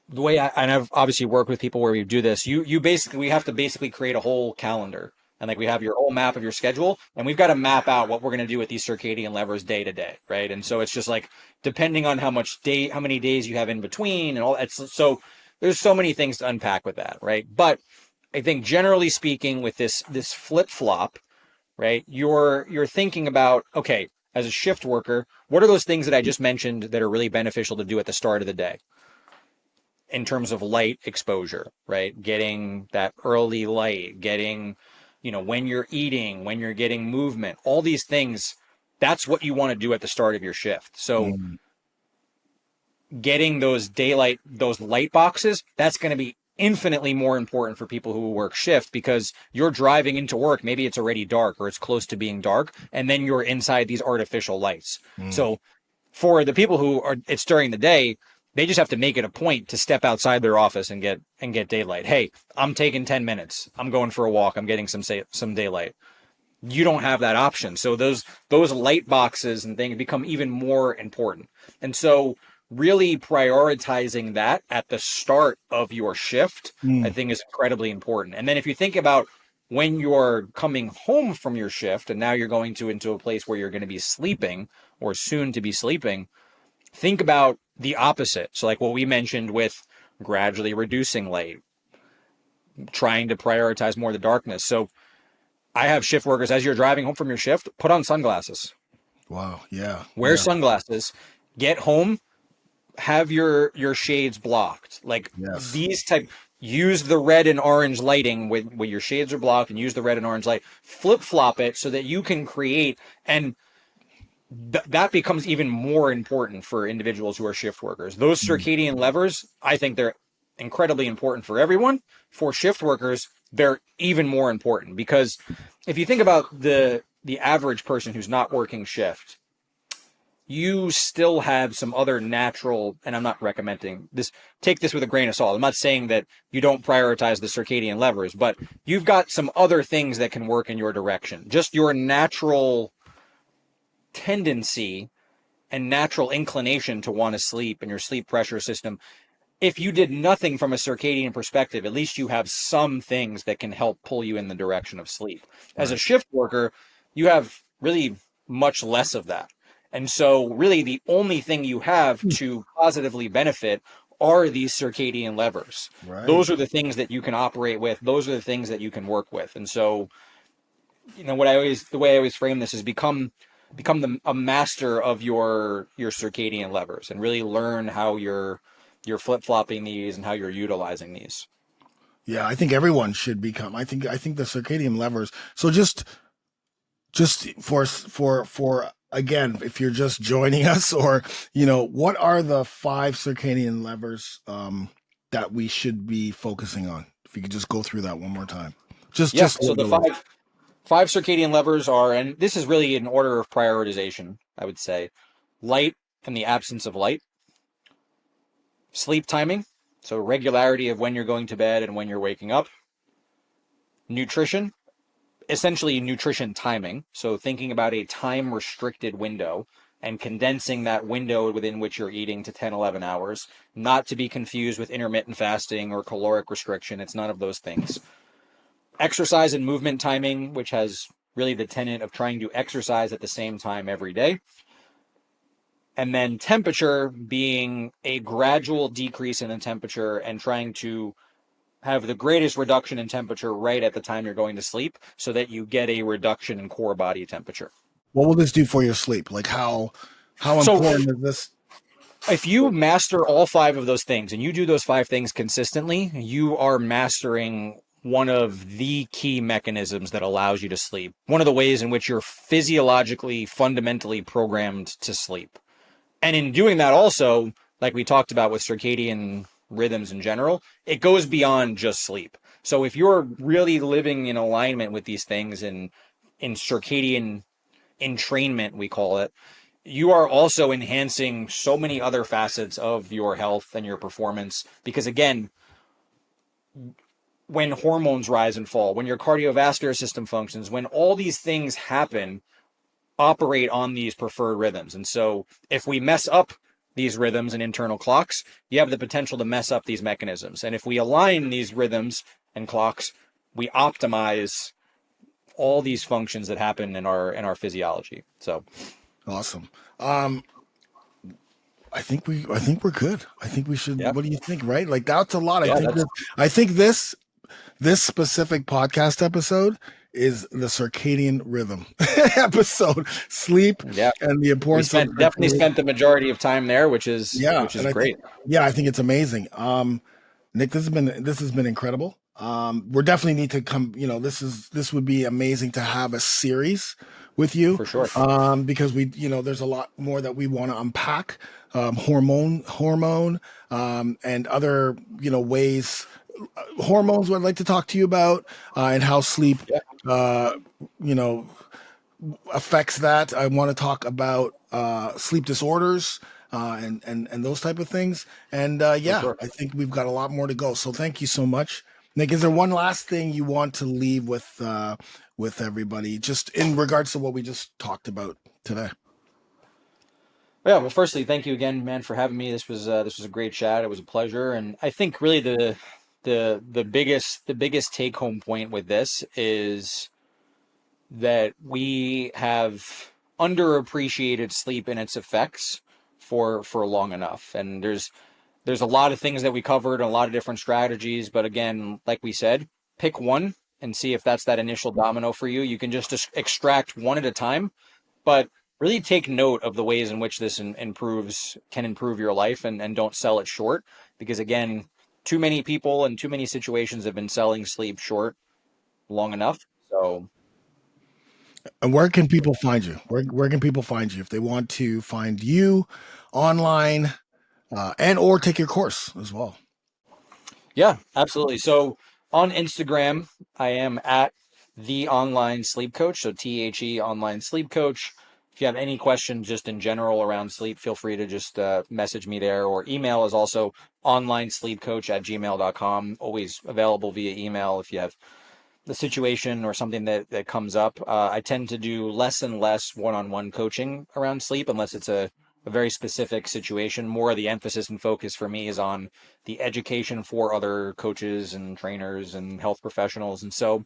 the way and I've obviously worked with people where we do this. We have to basically create a whole calendar. And like we have your whole map of your schedule, and we've got to map out what we're going to do with these circadian levers day to day, right? And so it's just like depending on how many days you have in between, and all that. So there's so many things to unpack with that, right? But I think generally speaking, with this flip flop, right? You're thinking about, okay, as a shift worker, what are those things that I just mentioned that are really beneficial to do at the start of the day? In terms of light exposure, right? Getting that early light, getting, when you're eating, when you're getting movement, all these things, that's what you want to do at the start of your shift. So Mhm. getting those light boxes, that's going to be infinitely more important for people who work shift because you're driving into work. Maybe it's already dark or it's close to being dark. And then you're inside these artificial lights. Mhm. So for the people who are it's during the day, they just have to make it a point to step outside their office and get daylight. Hey, I'm taking 10 minutes. I'm going for a walk. I'm getting some daylight. You don't have that option. So those light boxes and things become even more important. And so really prioritizing that at the start of your shift, I Mhm. think is incredibly important. And then if you think about when you're coming home from your shift and now you're going into a place where you're going to be sleeping or soon to be sleeping, think about the opposite. So like what we mentioned with gradually reducing light, trying to prioritize more of the darkness. So I have shift workers, as you're driving home from your shift, put on sunglasses, Wow. Yeah. wear sunglasses, get home, have your shades blocked. Like Yes. these type, use the red and orange lighting when your shades are blocked, and use the red and orange light. Flip flop it so that you can create, and that becomes even more important for individuals who are shift workers. Those circadian levers, I think they're incredibly important for everyone. For shift workers, they're even more important, because if you think about the average person who's not working shift, you still have some other natural, and I'm not recommending this, take this with a grain of salt. I'm not saying that you don't prioritize the circadian levers, but you've got some other things that can work in your direction. Just your natural tendency and natural inclination to want to sleep, and your sleep pressure system. If you did nothing from a circadian perspective, at least you have some things that can help pull you in the direction of sleep. As a Right. shift worker, you have really much less of that. And so really the only thing you have to positively benefit are these circadian levers. Right. Those are the things that you can operate with. Those are the things that you can work with. And so, the way I always frame this is become a master of your circadian levers, and really learn how you're flip-flopping these and how you're utilizing these. Yeah, I think everyone should become. I think the circadian levers. So just for again, if you're just joining us, or what are the 5 circadian levers that we should be focusing on? If you could just go through that one more time. Yeah, Just so the literally. five circadian levers are, and this is really in order of prioritization, I would say: light and the absence of light, sleep timing, so regularity of when you're going to bed and when you're waking up, nutrition, essentially nutrition timing. So thinking about a time restricted window and condensing that window within which you're eating to 10, 11 hours, not to be confused with intermittent fasting or caloric restriction. It's none of those things. Exercise and movement timing, which has really the tenet of trying to exercise at the same time every day. And then temperature, being a gradual decrease in the temperature and trying to have the greatest reduction in temperature right at the time you're going to sleep, so that you get a reduction in core body temperature. What will this do for your sleep? Like how So important is this? if you master all 5 of those things, and you do those 5 things consistently, you are mastering one of the key mechanisms that allows you to sleep. One of the ways in which you're physiologically, fundamentally programmed to sleep. And in doing that also, like we talked about with circadian rhythms in general, it goes beyond just sleep. So if you're really living in alignment with these things in circadian entrainment, we call it, you are also enhancing so many other facets of your health and your performance. Because again, when hormones rise and fall, when your cardiovascular system functions, when all these things happen, operate on these preferred rhythms. And so if we mess up these rhythms and internal clocks, you have the potential to mess up these mechanisms. And if we align these rhythms and clocks, we optimize all these functions that happen in our physiology. So Awesome. I think we're good. I think we should. yeah, What do you think? Right? Like that's a lot. yeah, that's I think this specific podcast episode is the circadian rhythm episode, sleep, yeah. and the We importance of definitely spent the majority of time there, which is yeah, which is and I think great. yeah, I think it's amazing. Nick, this has been incredible. We're definitely need to come. This would be amazing to have a series with you, For sure. because there's a lot more that we want to unpack, hormone, and other ways. Hormones. What I'd like to talk to you about, and how sleep, Yeah, uh, you know, affects that. I want to talk about sleep disorders, and those type of things. And for yeah, sure. I think we've got a lot more to go. So thank you so much, Nick. Is there one last thing you want to leave with everybody, just in regards to what we just talked about today? Yeah, well, firstly, thank you again, man, for having me. This was a great chat. It was a pleasure, and I think really the biggest take home point with this is that we have underappreciated sleep and its effects for long enough. And there's a lot of things that we covered, a lot of different strategies, but again, like we said, pick one and see if that's that initial domino for you. You can just extract one at a time, but really take note of the ways in which this can improve your life, and don't sell it short, because again, too many people and too many situations have been selling sleep short long enough. So And where can people find you? Where can people find you if they want to find you online, and or take your course as well? yeah, absolutely. So on Instagram, I am at the online sleep coach. So THE online sleep coach. If you have any questions just in general around sleep, feel free to just message me there, or email is also onlinesleepcoach@gmail.com. Always available via email if you have the situation or something that comes up. I tend to do less and less one-on-one coaching around sleep unless it's a very specific situation. More of the emphasis and focus for me is on the education for other coaches and trainers and health professionals. And so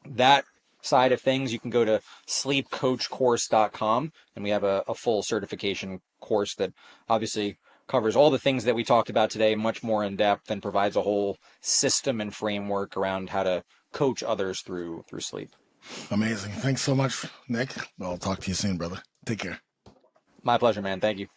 that side of things, you can go to sleepcoachcourse.com, and we have a full certification course that obviously covers all the things that we talked about today, much more in depth, and provides a whole system and framework around how to coach others through sleep. Amazing. Thanks so much, Nick. I'll talk to you soon, brother. Take care. My pleasure, man. Thank you.